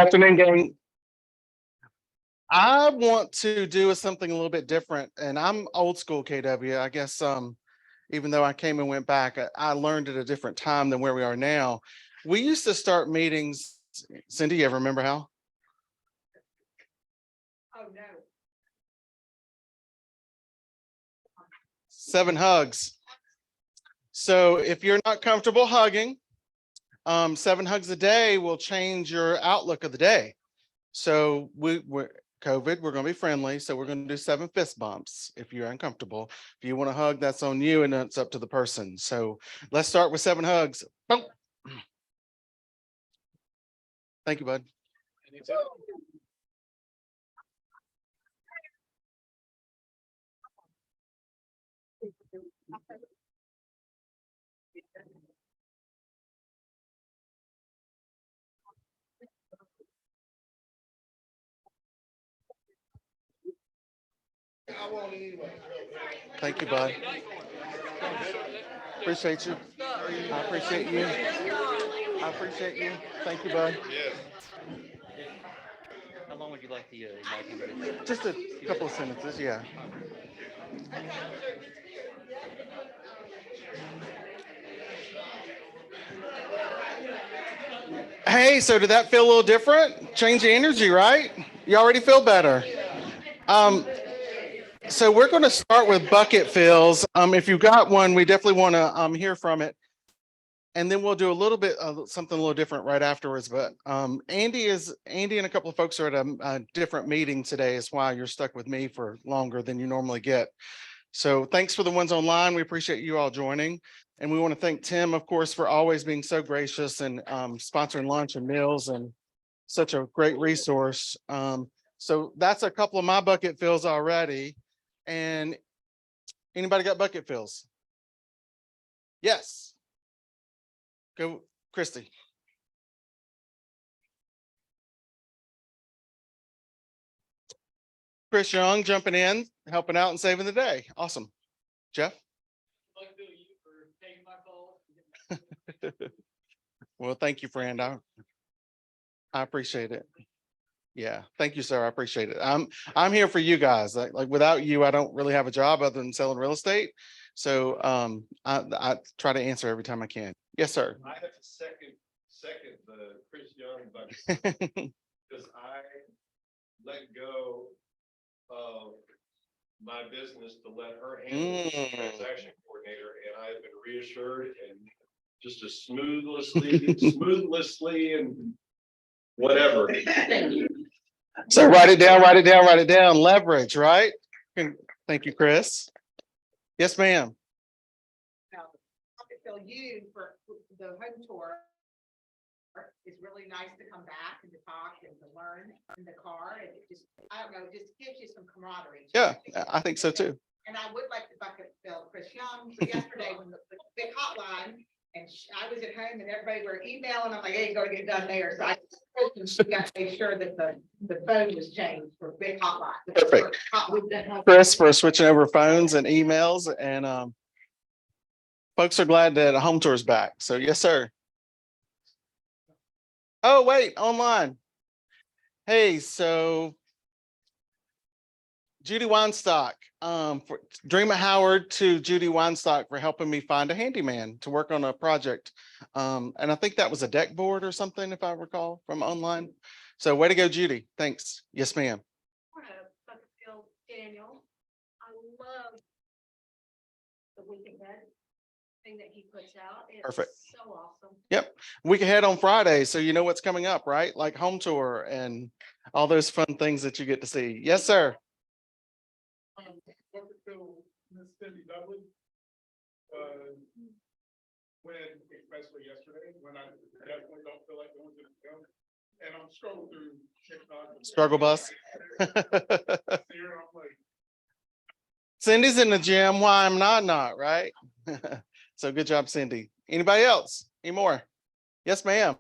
Afternoon, gang. I want to do something a little bit different, and I'm old school KW. I guess even though I came and went back, I learned at a different time than where we are now. We used to start meetings. Cindy, you ever remember how? Oh, no. 7 hugs. So if you're not comfortable hugging, 7 hugs a day will change your outlook of the day. So we're COVID, we're going to be friendly. So we're going to do 7 fist bumps. If you're uncomfortable, if you want to hug, that's on you and it's up to the person. So let's start with 7 hugs. Boom. Thank you, bud. Thank you, bud. Appreciate you. I appreciate you. I appreciate you. Thank you, bud. How long would you like the marketing? Just a couple of sentences, yeah. Hey, so did that feel a little different? Change the energy, right? You already feel better. So we're going to start with bucket fills. If you've got one, we definitely want to hear from it. And then we'll do a little bit of something a little different right afterwards. But Andy and a couple of folks are at a different meeting today. Is why you're stuck with me for longer than you normally get. So thanks for the ones online. We appreciate you all joining. And we want to thank Tim, of course, for always being so gracious and sponsoring lunch and meals and such a great resource. So that's a couple of my bucket fills already. And anybody got bucket fills? Yes. Go, Christy. Chris Young jumping in, helping out and saving the day. Awesome. Jeff? Well, thank you, friend. I appreciate it. Yeah, thank you, sir. I appreciate it. I'm here for you guys. Like without you, I don't really have a job other than selling real estate. So I try to answer every time I can. Yes, sir. I have to second the Chris Young budget because I let go of my business to let her handle the transaction coordinator, and I have been reassured and just as smoothly and whatever. So write it down. Leverage, right? Thank you, Chris. Yes, ma'am. Now, I feel you for the home tour. It's really nice to come back and to talk and to learn in the car. And it just, I don't know, it just gives you some camaraderie. Yeah, I think so too. And I would like to bucket fill Chris Young for yesterday when the big hotline, and I was at home and everybody were emailing. I'm like, hey, go to get done there. So I got to make sure that the phone was changed for big hotline. Perfect. Chris for switching over phones and emails, and folks are glad that a home tour is back. So yes, sir. Oh, wait, online. Hey, so Judy Weinstock, for Dreamer Howard to Judy Weinstock for helping me find a handyman to work on a project. And I think that was a deck board or something, if I recall from online. So way to go, Judy. Thanks. Yes, ma'am. Daniel, I love the week ahead thing that he puts out. It's Perfect. So awesome. Yep. Week ahead on Friday. So you know what's coming up, right? Like home tour and all those fun things that you get to see. Yes, sir. Miss Cindy Dudley, when, especially yesterday, when I definitely don't feel like going to the gym, and I'm scrolling through TikTok. Struggle bus. Here, I'm like, Cindy's in the gym. Why I'm not, right? So good job, Cindy. Anybody else? Any more? Yes, ma'am.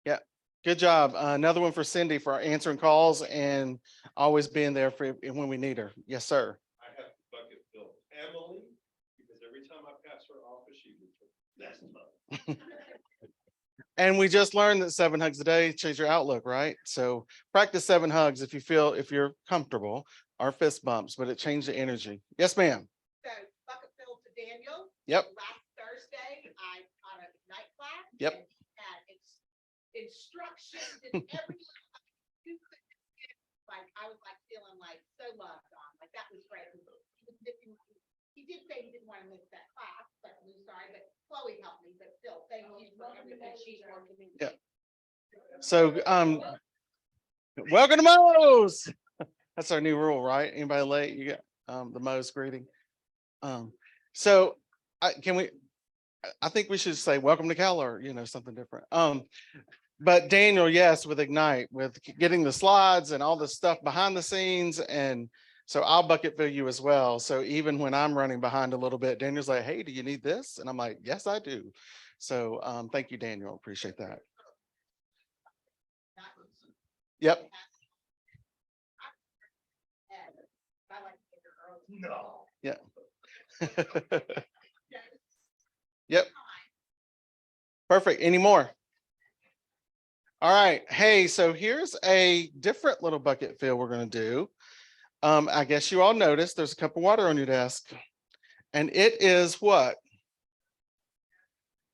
Yeah. Good job. Another one for Cindy for answering calls and always being there for when we need her. Yes, sir. I have to bucket fill Emily, because every time I pass her office, she would, that's tough. And we just learned that 7 hugs a day change your outlook, right? So practice 7 hugs if you're comfortable, or fist bumps, but it changed the energy. Yes, ma'am. So bucket fill to Daniel. Yep. Last Thursday, I taught a night class. Yep. and he had instructions and everything. Like, I was like feeling like so loved on, like that was great. He was missing, he did say he didn't want to miss that class, but I'm sorry, but Chloe helped me, but still, thank you for everything she's working. Yeah. So welcome to Mo's. That's our new rule, right? Anybody late? You got the Mo's greeting. So I think we should say welcome to Cal, or something different. But Daniel, yes, with Ignite, with getting the slides and all the stuff behind the scenes. And so I'll bucket fill you as well. So even when I'm running behind a little bit, Daniel's like, hey, do you need this? And I'm like, yes, I do. So thank you, Daniel. Appreciate that. Yep. I like to get her early. No. Yeah. Yep. Perfect. Any more? All right. Hey, so here's a different little bucket fill we're going to do. I guess you all noticed there's a cup of water on your desk, and it is what?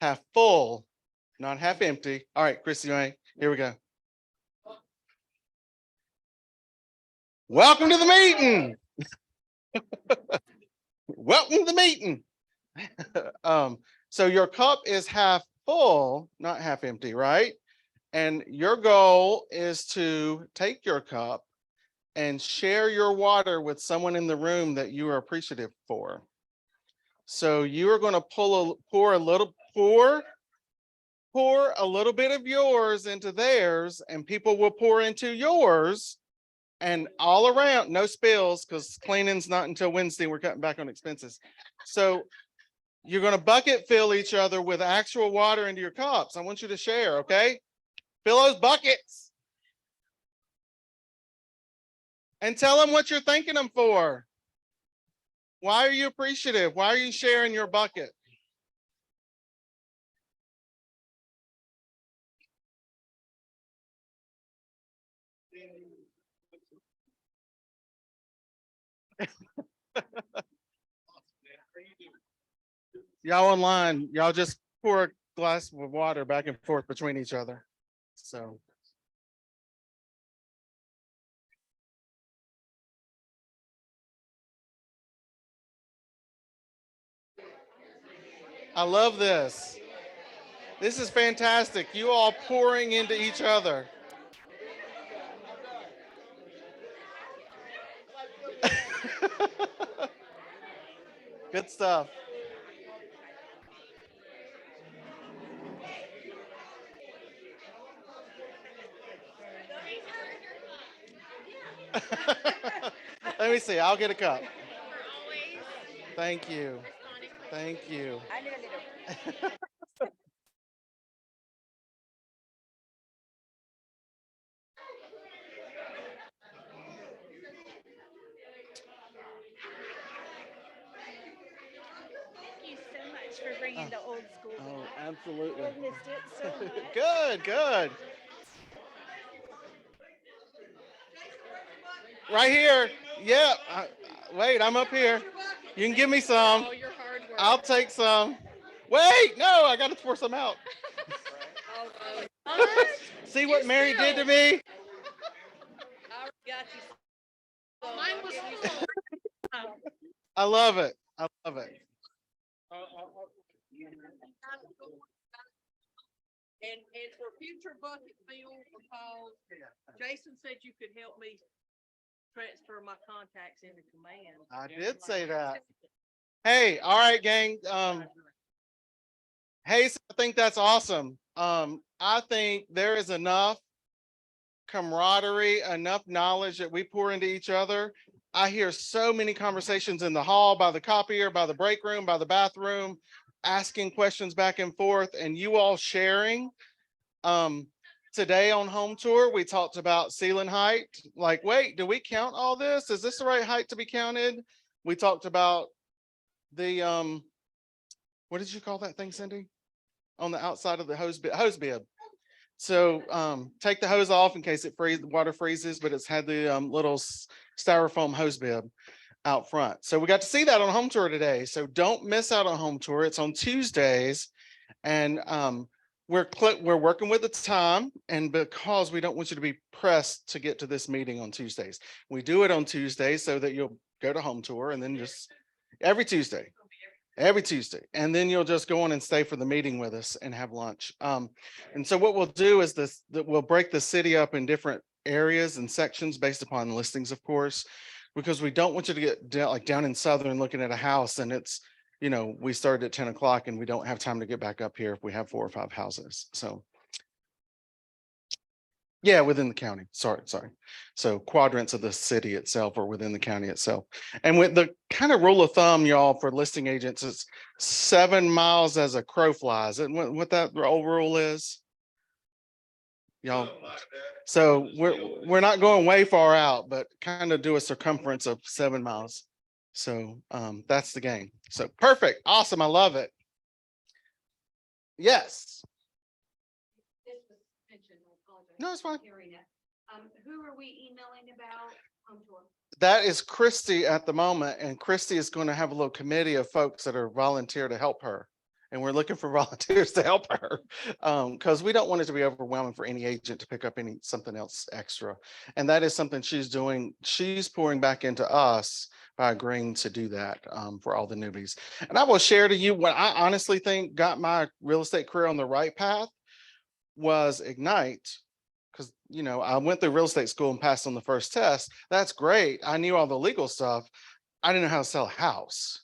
Half full, not half empty. All right, Chrissy, here we go. Welcome to the meeting. Welcome to the meeting. So your cup is half full, not half empty, right? And your goal is to take your cup and share your water with someone in the room that you are appreciative for. So you are going to pour a little bit of yours into theirs, and people will pour into yours, and all around, no spills, because cleaning's not until Wednesday. We're cutting back on expenses. So you're going to bucket fill each other with actual water into your cups. I want you to share, okay? Fill those buckets. And tell them what you're thanking them for. Why are you appreciative? Why are you sharing your bucket? Y'all online, y'all just pour a glass of water back and forth between each other. So. I love this. This is fantastic. You all pouring into each other. Good stuff. Let me see. I'll get a cup. Thank you. Thank you. Thank you so much for bringing the old school Oh, back. absolutely. I missed it so much. Good, good. Right here. Yeah. Wait, I'm up here. You can give me some. All your hard work. I'll take some. Wait, no, I got to pour some out. What? See what Mary did to me? I already got you. Mine was full. I love it. I love it. And for future bucket fill, because Jason said you could help me transfer my contacts into command. I did say that. Hey, all right, gang. Hey, so I think that's awesome. I think there is enough camaraderie, enough knowledge that we pour into each other. I hear so many conversations in the hall, by the copier, by the break room, by the bathroom, asking questions back and forth, and you all sharing. Today on home tour, we talked about ceiling height. Like, wait, do we count all this? Is this the right height to be counted? We talked about the, what did you call that thing, Cindy? On the outside of the hose bib. So, take the hose off in case the water freezes, but it's had the, little styrofoam hose bib out front. So we got to see that on home tour today. So don't miss out on home tour. It's on Tuesdays. And, we're working with the time, and because we don't want you to be pressed to get to this meeting on Tuesdays. We do it on Tuesdays so that you'll go to home tour and then just every Tuesday, and then you'll just go on and stay for the meeting with us and have lunch. And so what we'll do is that we'll break the city up in different areas and sections based upon listings, of course, because we don't want you to get down in Southern looking at a house and it's, we started at 10 o'clock and we don't have time to get back up here if we have 4 or 5 houses. So. Yeah, within the county. Sorry. So quadrants of the city itself or within the county itself. And with the kind of rule of thumb, y'all, for listing agents, it's 7 miles as a crow flies. And what that old rule is? Y'all. Something like that. So we're not going way far out, but kind of do a circumference of 7 miles. So that's the game. So perfect. Awesome. I love it. Yes. This was mentioned, I apologize. No, it's fine. for hearing it. Who are we emailing about home tour? That is Christy at the moment, and Christy is going to have a little committee of folks that are volunteer to help her. And we're looking for volunteers to help her because we don't want it to be overwhelming for any agent to pick up something else extra. And that is something she's doing. She's pouring back into us by agreeing to do that for all the newbies. And I will share to you what I honestly think got my real estate career on the right path was Ignite. Because, I went through real estate school and passed on the first test. That's great. I knew all the legal stuff. I didn't know how to sell a house.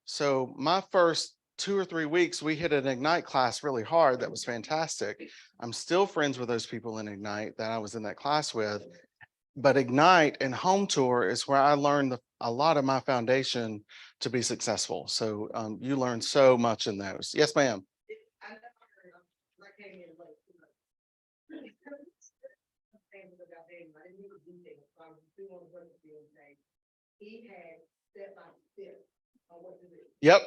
So my first 2 or 3 weeks, we hit an Ignite class really hard. That was fantastic. I'm still friends with those people in Ignite that I was in that class with. But Ignite and home tour is where I learned a lot of my foundation to be successful. So you learn so much in those. Yes, ma'am. I know, I came in late. He had step by step on what to do. Yep.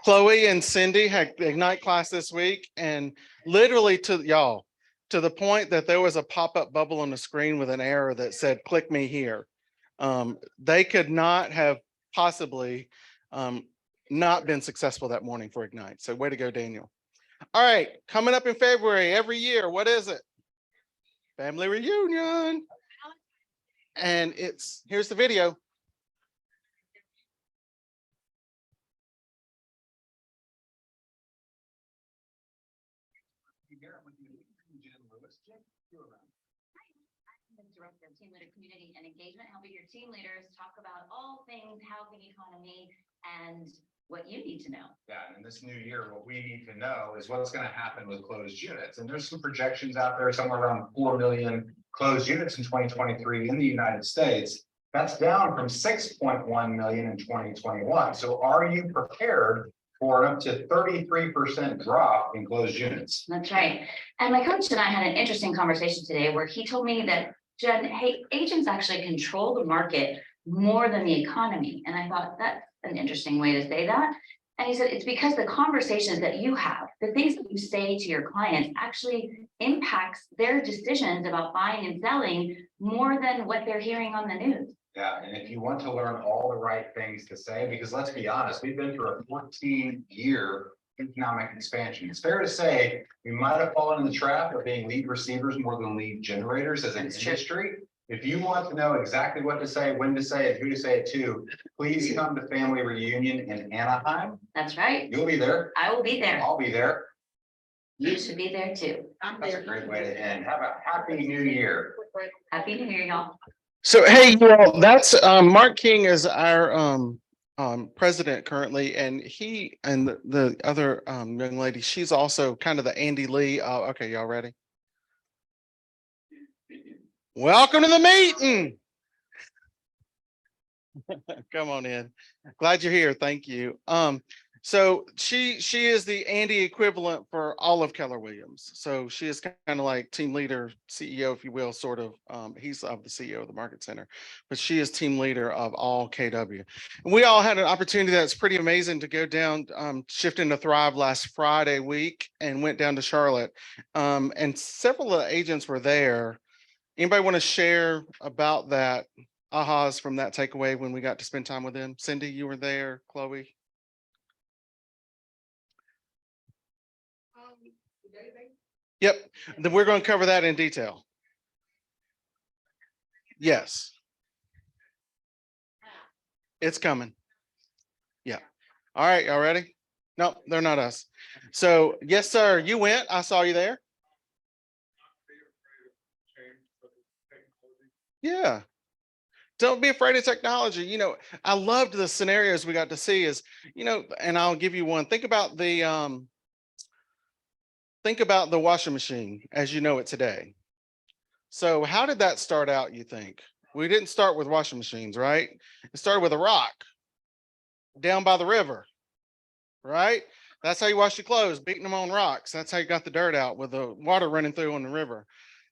Chloe and Cindy had the Ignite class this week, and literally to the point that there was a pop-up bubble on the screen with an error that said, click me here. They could not have possibly not been successful that morning for Ignite. So way to go, Daniel. All right, coming up in February every year, what is it? Family reunion. And here's the video. Director of Team Leader Community and Engagement, helping your team leaders talk about all things housing economy and what you need to know. Yeah, and in this new year, what we need to know is what's going to happen with closed units. And there's some projections out there, somewhere around 4 million closed units in 2023 in the United States. That's down from 6.1 million in 2021. So are you prepared for an up to 33% drop in closed units? That's right. And my coach and I had an interesting conversation today where he told me that, Jen, hey, agents actually control the market more than the economy. And I thought that's an interesting way to say that. And he said, it's because the conversations that you have, the things that you say to your clients actually impacts their decisions about buying and selling more than what they're hearing on the news. Yeah, and if you want to learn all the right things to say, because let's be honest, we've been through a 14-year economic expansion. It's fair to say we might have fallen in the trap of being lead receivers more than lead generators as an industry. If you want to know exactly what to say, when to say it, who to say it to, please come to Family Reunion in Anaheim. That's right. You'll be there. I will be there. I'll be there. You should be there too. I'm That's a there. great way to end. Have a happy new year. Happy New Year, y'all. So, hey, that's Mark King is our president currently, and he and the other young lady, she's also kind of the Andy Lee. Okay, y'all ready? Welcome to the meeting. Come on in. Glad you're here. Thank you. So she is the Andy equivalent for all of Keller Williams. So she is kind of like team leader, CEO, if you will, sort of. He's of the CEO of the Market Center, but she is team leader of all KW. And we all had an opportunity that's pretty amazing to go down, shift into Thrive last Friday week and went down to Charlotte. And several of the agents were there. Anybody want to share about that ahas from that takeaway when we got to spend time with them? Cindy, you were there, Chloe? Yep, then we're going to cover that in detail. Yes. It's coming. Yeah. All right, y'all ready? No, they're not us. So, yes, sir, you went. I saw you there. Yeah. Don't be afraid of technology. You know, I loved the scenarios we got to see is, you know, and I'll give you one. Think about the washing machine as you know it today. So how did that start out, you think? We didn't start with washing machines, right? It started with a rock down by the river, right? That's how you wash your clothes, beating them on rocks. That's how you got the dirt out with the water running through on the river.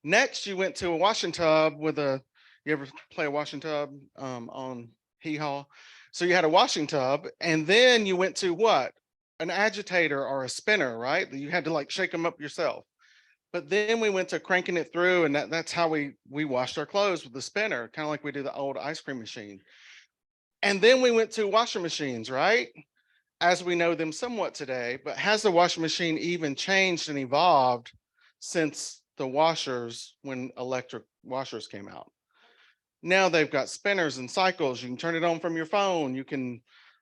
Next, you went to a washing tub with a, you ever play a washing tub on Hee Haw? So you had a washing tub, and then you went to what? An agitator or a spinner, right? You had to like shake them up yourself. But then we went to cranking it through, and that's how we washed our clothes with the spinner, kind of like we do the old ice cream machine. And then we went to washing machines, right? As we know them somewhat today, but has the washing machine even changed and evolved since the washers, when electric washers came out? Now they've got spinners and cycles. You can turn it on from your phone. You can,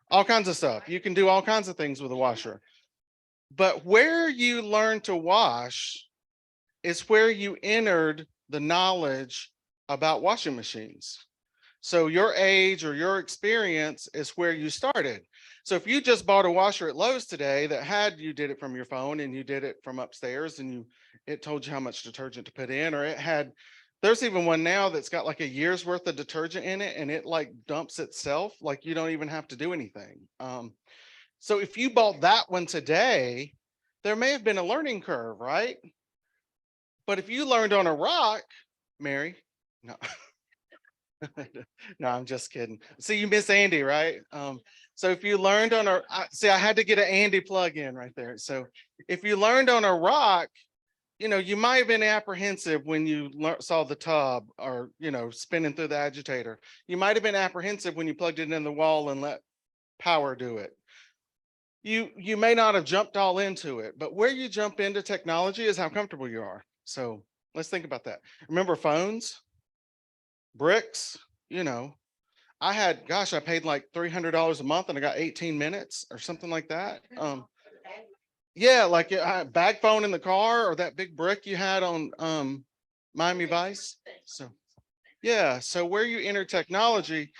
all kinds of stuff. You can do all kinds of things with a washer. But where you learn to wash is where you entered the knowledge about washing machines. So your age or your experience is where you started. So if you just bought a washer at Lowe's today that had, you did it from your phone and you did it from upstairs and it told you how much detergent to put in, or it had, there's even one now that's got like a year's worth of detergent in it and it like dumps itself, like you don't even have to do anything. So if you bought that one today, there may have been a learning curve, right? But if you learned on a rock, Mary, no. No, I'm just kidding. See, you miss Andy, right? So if you learned on a, I had to get an Andy plug in right there. So if you learned on a rock, you know, you might have been apprehensive when you saw the tub or, you know, spinning through the agitator. You might have been apprehensive when you plugged it in the wall and let power do it. You may not have jumped all into it, but where you jump into technology is how comfortable you are. So let's think about that. Remember phones, bricks, you know, I had, gosh, I paid like $300 a month and I got 18 minutes or something like that. Yeah, like a bag phone in the car or that big brick you had on Miami Vice. So yeah, so where you enter technology,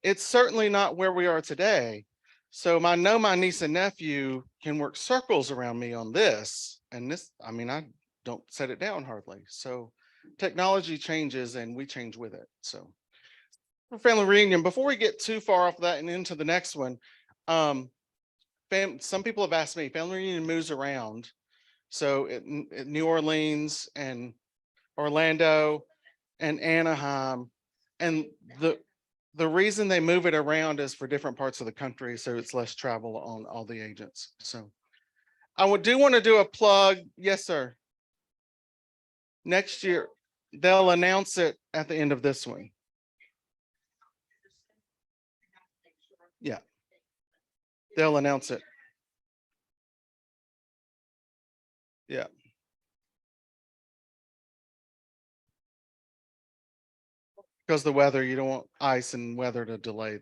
it's certainly not where we are today. So my niece and nephew can work circles around me on this. And this, I mean, I don't set it down hardly. So technology changes and we change with it. So for family reunion, before we get too far off that and into the next one, some people have asked me, family reunion moves around. So New Orleans and Orlando and Anaheim, and the reason they move it around is for different parts of the country, so it's less travel on all the agents. So I do want to do a plug. Yes, sir. Next year, they'll announce it at the end of this one. Yeah, they'll announce it. Yeah. Because the weather, you don't want ice and weather to delay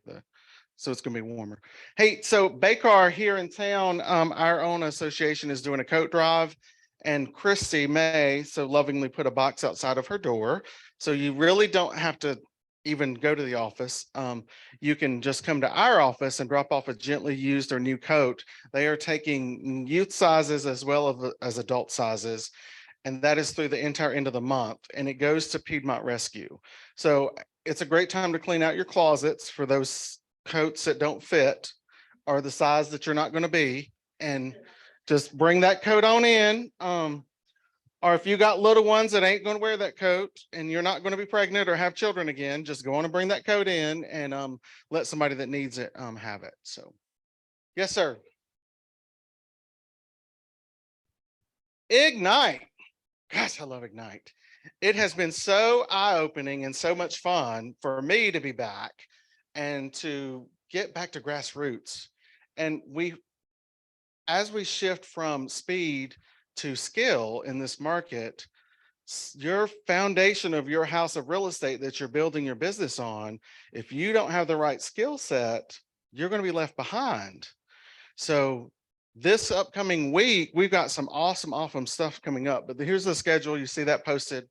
so it's gonna be warmer. Hey, so Baycar here in town, our own association is doing a coat drive, and Christy May so lovingly put a box outside of her door. So you really don't have to even go to the office. You can just come to our office and drop off a gently used or new coat. They are taking youth sizes as well as adult sizes. And that is through the entire end of the month, and it goes to Piedmont Rescue. So it's a great time to clean out your closets for those coats that don't fit. are the size that you're not going to be, and just bring that coat on in. Or if you got little ones that ain't going to wear that coat and you're not going to be pregnant or have children again, just go on and bring that coat in and let somebody that needs it have it. So, yes, sir. Ignite. Gosh, I love Ignite. It has been so eye-opening and so much fun for me to be back and to get back to grassroots. And as we shift from speed to skill in this market, your foundation of your house of real estate that you're building your business on, if you don't have the right skill set, you're going to be left behind. So this upcoming week, we've got some awesome stuff coming up, but here's the schedule. You see that posted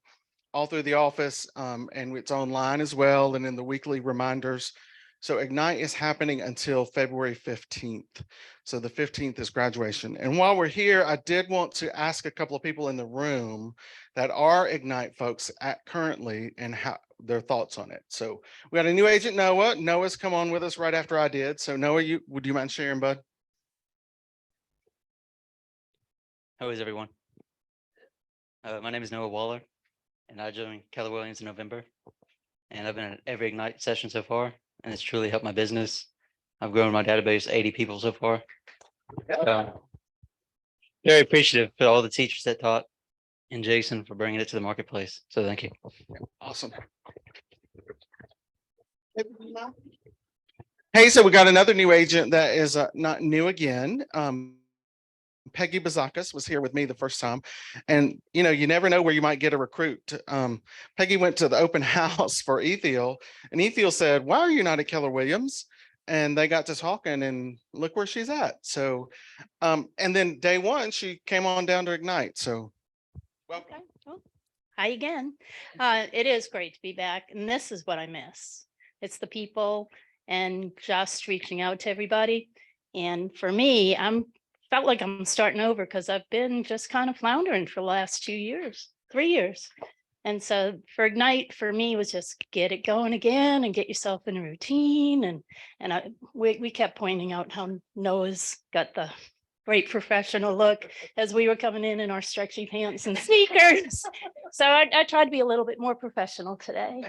all through the office, and it's online as well, and in the weekly reminders. So Ignite is happening until February 15th. So the 15th is graduation. And while we're here, I did want to ask a couple of people in the room that are Ignite folks currently and how their thoughts on it. So we got a new agent, Noah. Noah's come on with us right after I did. So Noah, would you mind sharing, bud? How is everyone? My name is Noah Waller, and I joined Keller Williams in November. And I've been at every Ignite session so far, and it's truly helped my business. I've grown my database 80 people so far. Very appreciative for all the teachers that taught and Jason for bringing it to the marketplace. So thank you. Awesome. Hey, so we got another new agent that is not new again. Peggy Bazakis was here with me the first time. And, you know, you never know where you might get a recruit. Peggy went to the open house for Ethiel, and Ethiel said, why are you not at Keller Williams? And they got to talking, and look where she's at. So, and then day one, she came on down to Ignite. So welcome. Okay. Well, hi again. It is great to be back, and this is what I miss. It's the people and just reaching out to everybody. And for me, felt like I'm starting over because I've been just kind of floundering for the last 3 years. And so for Ignite, for me, was just get it going again and get yourself in a routine. And we kept pointing out how Noah's got the great professional look as we were coming in our stretchy pants and sneakers. So I tried to be a little bit more professional today.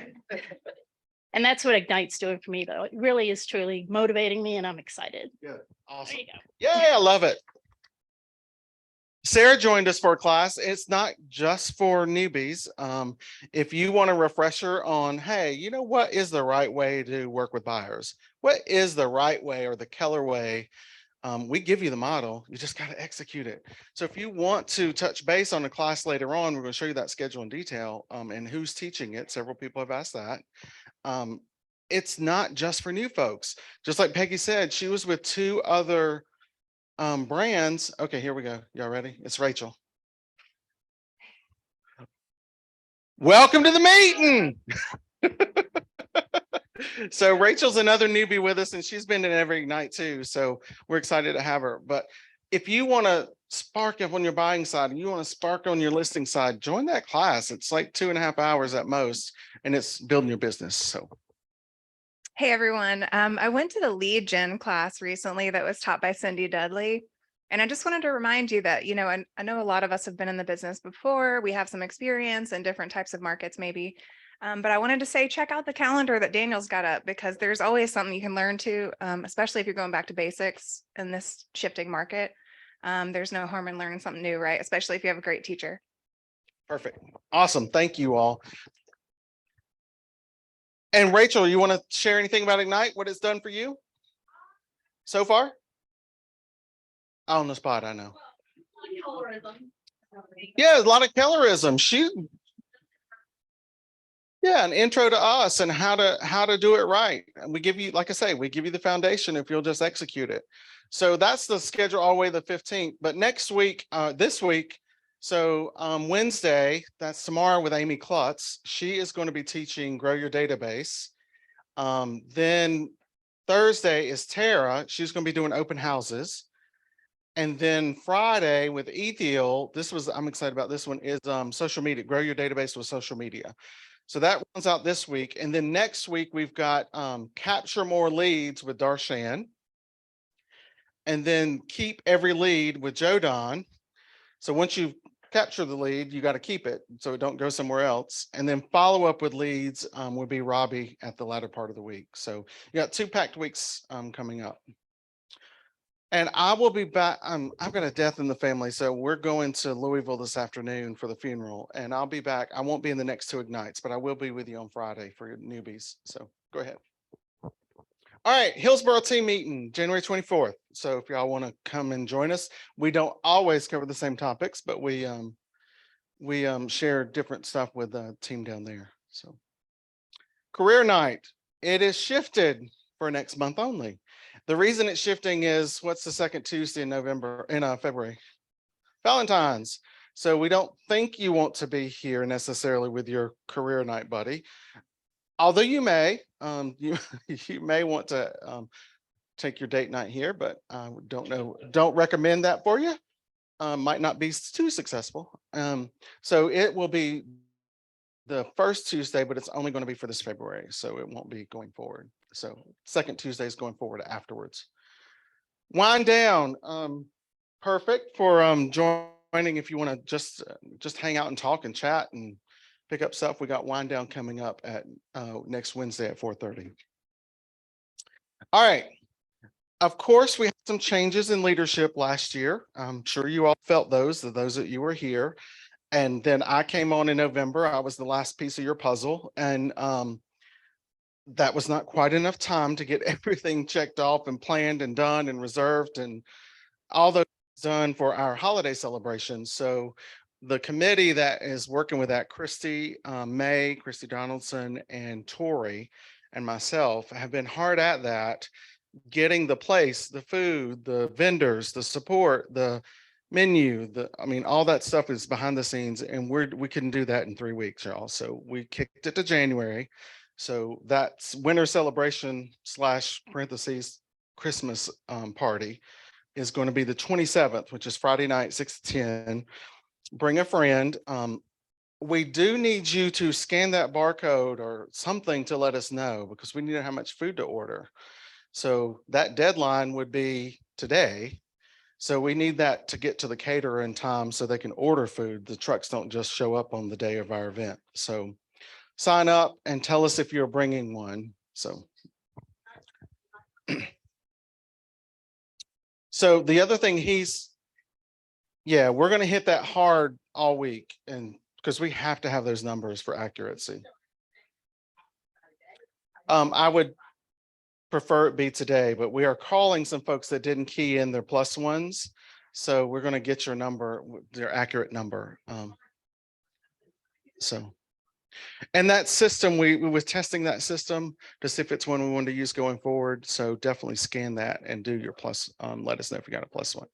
And that's what Ignite's doing for me, though. It really is truly motivating me, and I'm excited. Good. Awesome. There you go. Yeah, I love it. Sarah joined us for a class. It's not just for newbies. If you want a refresher on, hey, you know, what is the right way to work with buyers? What is the right way or the Keller way? We give you the model. You just got to execute it. So if you want to touch base on a class later on, we're going to show you that schedule in detail and who's teaching it. Several people have asked that. It's not just for new folks. Just like Peggy said, she was with 2 other brands. Okay, here we go. Y'all ready? It's Rachel. Welcome to the meeting. So Rachel's another newbie with us, and she's been in every Ignite too. So we're excited to have her. But if you want to spark up on your buying side and you want to spark on your listing side, join that class. It's like 2.5 hours at most, and it's building your business. So. Hey, everyone. I went to the lead gen class recently that was taught by Cindy Dudley. And I just wanted to remind you that, you know, I know a lot of us have been in the business before. We have some experience in different types of markets, maybe. But I wanted to say, check out the calendar that Daniel's got up, because there's always something you can learn too, especially if you're going back to basics in this shifting market. There's no harm in learning something new, right? Especially if you have a great teacher. Perfect. Awesome. Thank you all. And Rachel, you want to share anything about Ignite, what it's done for you so far? On the spot, I know. Yeah, a lot of Kellerism. Yeah, an intro to us and how to do it right. And we give you, like I say, we give you the foundation if you'll just execute it. So that's the schedule all the way to the 15th. But next week, this week, so Wednesday, that's tomorrow with Amy Klutz. She is going to be teaching Grow Your Database. Then Thursday is Tara. She's going to be doing open houses. And then Friday with Ethiel, I'm excited about this one, is social media, Grow Your Database with social media. So that runs out this week. And then next week, we've got Capture More Leads with Darshan. and then keep every lead with Joe Don. So once you capture the lead, you got to keep it so it don't go somewhere else. And then follow up with leads would be Robbie at the latter part of the week. So you got 2 packed weeks coming up. And I will be back. I've got a death in the family, so we're going to Louisville this afternoon for the funeral, and I'll be back. I won't be in the next 2 Ignites, but I will be with you on Friday for your newbies. So go ahead. All right, Hillsborough team meeting, January 24th. So if y'all want to come and join us, we don't always cover the same topics, but we share different stuff with the team down there. So career night, it is shifted for next month only. The reason it's shifting is what's the second Tuesday in February? Valentine's. So we don't think you want to be here necessarily with your career night buddy. Although you may, you may want to take your date night here, but I don't recommend that for you. Might not be too successful. So it will be the first Tuesday, but it's only going to be for this February. So it won't be going forward. So second Tuesday is going forward afterwards. Wind down, perfect for joining if you want to just hang out and talk and chat and pick up stuff. We got wind down coming up at next Wednesday at 4:30. All right. Of course, we had some changes in leadership last year. I'm sure you all felt those that you were here. And then I came on in November. I was the last piece of your puzzle. And that was not quite enough time to get everything checked off and planned and done and reserved and all those done for our holiday celebration. So the committee that is working with that, Christy Donaldson, and Tori and myself have been hard at that, getting the place, the food, the vendors, the support, the menu, all that stuff is behind the scenes, and we couldn't do that in 3 weeks, y'all. So we kicked it to January. So that's winter celebration / parentheses Christmas party is going to be the 27th, which is Friday night, 6 to 10. Bring a friend. We do need you to scan that barcode or something to let us know, because we need to know how much food to order. So that deadline would be today. So we need that to get to the caterer in time so they can order food. The trucks don't just show up on the day of our event. So sign up and tell us if you're bringing one. So the other thing we're going to hit that hard all week, and because we have to have those numbers for accuracy. I would prefer it be today, but we are calling some folks that didn't key in their +1s. So we're going to get your number, their accurate number. And that system, we was testing that system to see if it's one we want to use going forward. So definitely scan that and do your plus. Let us know if you got a +1.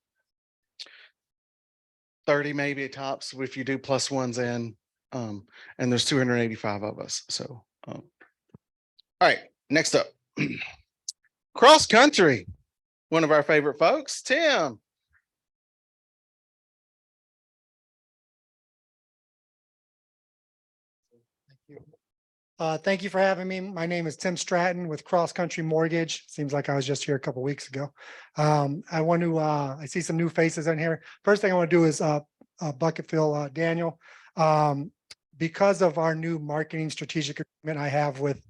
30 maybe tops if you do +1s in, and there's 285 of us. So, all right, next up, cross country, one of our favorite folks, Tim. Thank you for having me. My name is Tim Stratton with Cross Country Mortgage. Seems like I was just here a couple of weeks ago. I want to, I see some new faces in here. First thing I want to do is bucket fill Daniel. Because of our new marketing strategic agreement I have with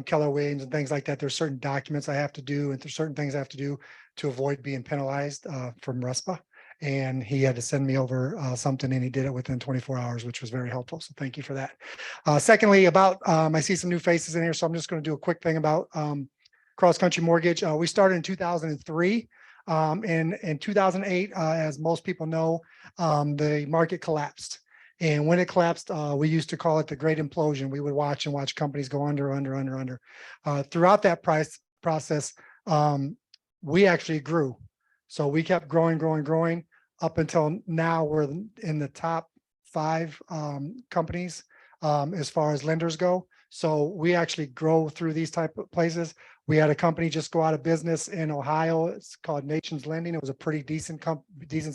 Keller Williams and things like that, there's certain documents I have to do, and there's certain things I have to do to avoid being penalized from RESPA. And he had to send me over something, and he did it within 24 hours, which was very helpful. So thank you for that. Secondly, about I see some new faces in here, so I'm just going to do a quick thing about Cross Country Mortgage. We started in 2003. In 2008, as most people know, the market collapsed. And when it collapsed, we used to call it the Great Implosion. We would watch companies go under. Throughout that process, we actually grew. So we kept growing up until now. We're in the top 5 companies as far as lenders go. So we actually grow through these type of places. We had a company just go out of business in Ohio. It's called Nations Lending. It was a pretty decent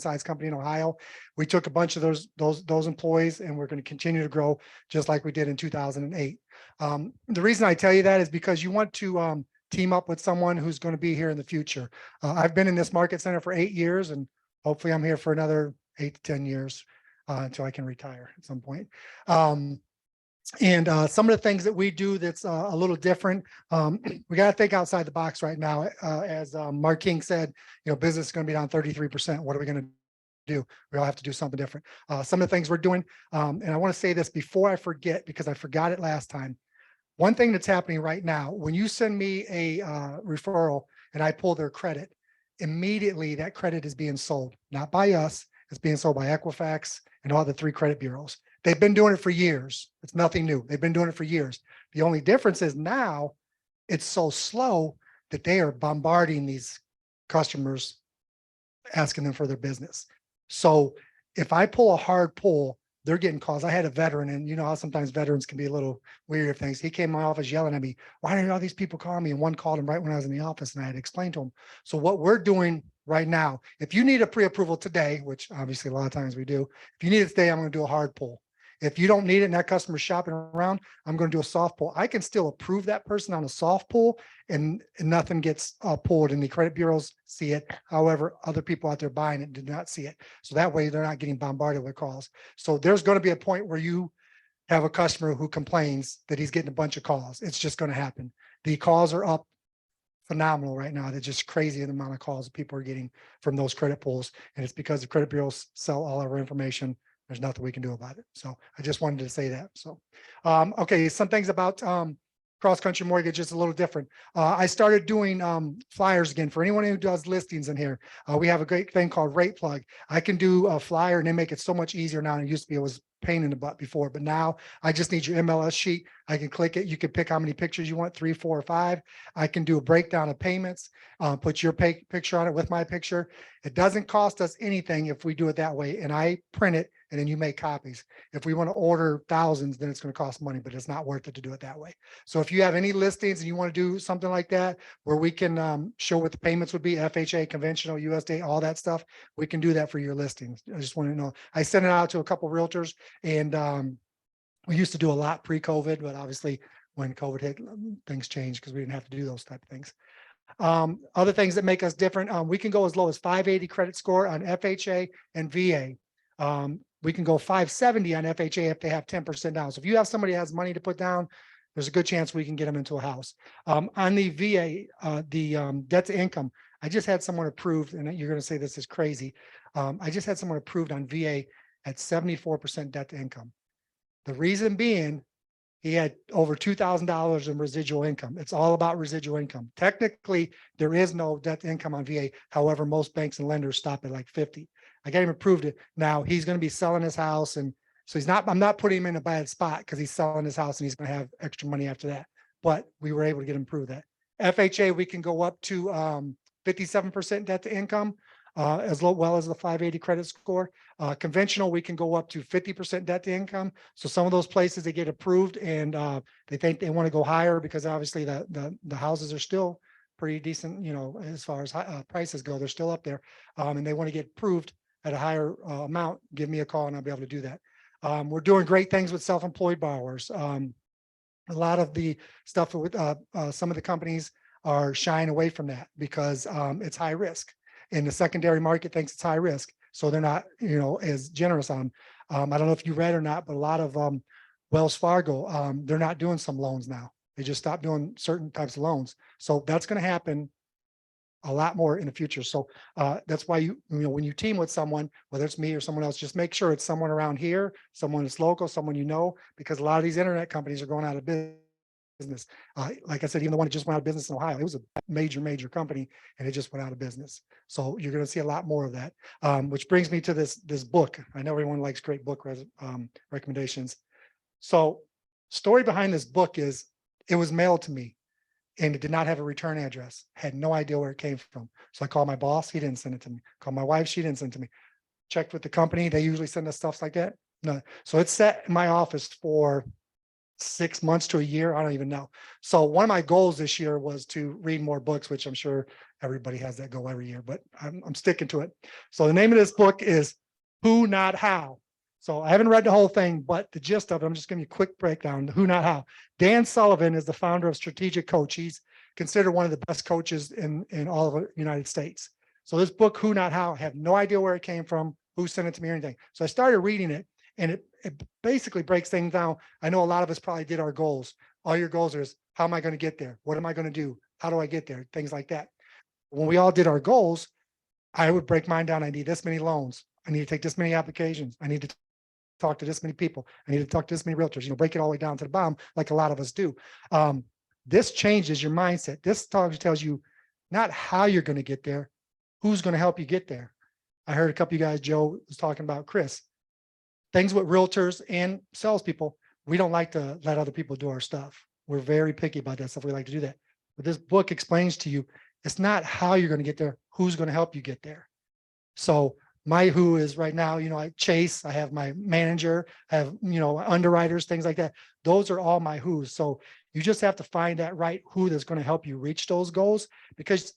sized company in Ohio. We took a bunch of those employees, and we're going to continue to grow just like we did in 2008. The reason I tell you that is because you want to team up with someone who's going to be here in the future. I've been in this market center for 8 years, and hopefully I'm here for another 8 to 10 years until I can retire at some point. And some of the things that we do that's a little different, we got to think outside the box right now. As Mark King said, business is going to be down 33%. What are we going to do? We all have to do something different. Some of the things we're doing, and I want to say this before I forget, because I forgot it last time. One thing that's happening right now, when you send me a referral and I pull their credit, immediately that credit is being sold, not by us. It's being sold by Equifax and all the 3 credit bureaus. They've been doing it for years. It's nothing new. They've been doing it for years. The only difference is now it's so slow that they are bombarding these customers, asking them for their business. So if I pull a hard pull, they're getting calls. I had a veteran, and you know how sometimes veterans can be a little weird of things. He came to my office yelling at me, why are all these people calling me? And one called him right when I was in the office, and I had to explain to him. So what we're doing right now, if you need a pre-approval today, which obviously a lot of times we do, if you need it today, I'm going to do a hard pull. If you don't need it and that customer's shopping around, I'm going to do a soft pull. I can still approve that person on a soft pull, and nothing gets pulled, and the credit bureaus see it. However, other people out there buying it do not see it. So that way they're not getting bombarded with calls. So there's going to be a point where you have a customer who complains that he's getting a bunch of calls. It's just going to happen. The calls are up phenomenal right now. They're just crazy the amount of calls that people are getting from those credit pulls. And it's because the credit bureaus sell all of our information. There's nothing we can do about it. So I just wanted to say that. So, okay, some things about Cross Country Mortgage is a little different. I started doing flyers again for anyone who does listings in here. We have a great thing called Rate Plug. I can do a flyer, and they make it so much easier now. It used to be, it was a pain in the butt before, but now I just need your MLS sheet. I can click it. You can pick how many pictures you want, 3, 4, or 5. I can do a breakdown of payments, put your picture on it with my picture. It doesn't cost us anything if we do it that way, and I print it, and then you make copies. If we want to order thousands, then it's going to cost money, but it's not worth it to do it that way. So if you have any listings and you want to do something like that, where we can show what the payments would be, FHA, conventional, USDA, all that stuff, we can do that for your listings. I just want to know. I sent it out to a couple of realtors, and we used to do a lot pre-COVID, but obviously when COVID hit, things changed because we didn't have to do those type of things. Other things that make us different, we can go as low as 580 credit score on FHA and VA. We can go 570 on FHA if they have 10% down. So if you have somebody that has money to put down, there's a good chance we can get them into a house. On the VA, the debt to income, I just had someone approved, and you're going to say this is crazy. I just had someone approved on VA at 74% debt to income. The reason being, he had over $2,000 in residual income. It's all about residual income. Technically, there is no debt to income on VA. However, most banks and lenders stop at like 50. I got him approved it. Now he's going to be selling his house, and so I'm not putting him in a bad spot because he's selling his house and he's going to have extra money after that. But we were able to get him approved that. FHA, we can go up to 57% debt to income, as well as the 580 credit score. Conventional, we can go up to 50% debt to income. So some of those places they get approved, and they think they want to go higher because obviously the houses are still pretty decent, as far as prices go, they're still up there, and they want to get approved at a higher amount. Give me a call and I'll be able to do that. We're doing great things with self-employed borrowers. A lot of the stuff with some of the companies are shying away from that because it's high risk. And the secondary market thinks it's high risk. So they're not, as generous on. I don't know if you read or not, but a lot of Wells Fargo, they're not doing some loans now. They just stopped doing certain types of loans. So that's going to happen a lot more in the future. So that's why when you team with someone, whether it's me or someone else, just make sure it's someone around here, someone that's local, someone because a lot of these internet companies are going out of business. Like I said, even the one that just went out of business in Ohio, it was a major company, and it just went out of business. So you're going to see a lot more of that, which brings me to this book. I know everyone likes great book recommendations. So story behind this book is it was mailed to me, and it did not have a return address. Had no idea where it came from. So I called my boss. He didn't send it to me. Called my wife. She didn't send it to me. Checked with the company. They usually send us stuff like that. No. So it's sat in my office for 6 months to a year. I don't even know. So one of my goals this year was to read more books, which I'm sure everybody has that goal every year, but I'm sticking to it. So the name of this book is Who Not How. So I haven't read the whole thing, but the gist of it, I'm just giving you a quick breakdown. Who Not How. Dan Sullivan is the founder of Strategic Coach. He's considered one of the best coaches in all of the United States. So this book, Who Not How, I have no idea where it came from, who sent it to me or anything. So I started reading it, and it basically breaks things down. I know a lot of us probably did our goals. All your goals are, how am I going to get there? What am I going to do? How do I get there? Things like that. When we all did our goals, I would break mine down. I need this many loans. I need to take this many applications. I need to talk to this many people. I need to talk to this many realtors, break it all the way down to the bottom, like a lot of us do. This changes your mindset. This tells you not how you're going to get there, who's going to help you get there. I heard a couple of you guys, Joe was talking about Chris. Things with realtors and salespeople, we don't like to let other people do our stuff. We're very picky about that stuff. We like to do that. But this book explains to you, it's not how you're going to get there, who's going to help you get there. So my who is right now, I Chase, I have my manager, I have, underwriters, things like that. Those are all my who's. So you just have to find that right who that's going to help you reach those goals, because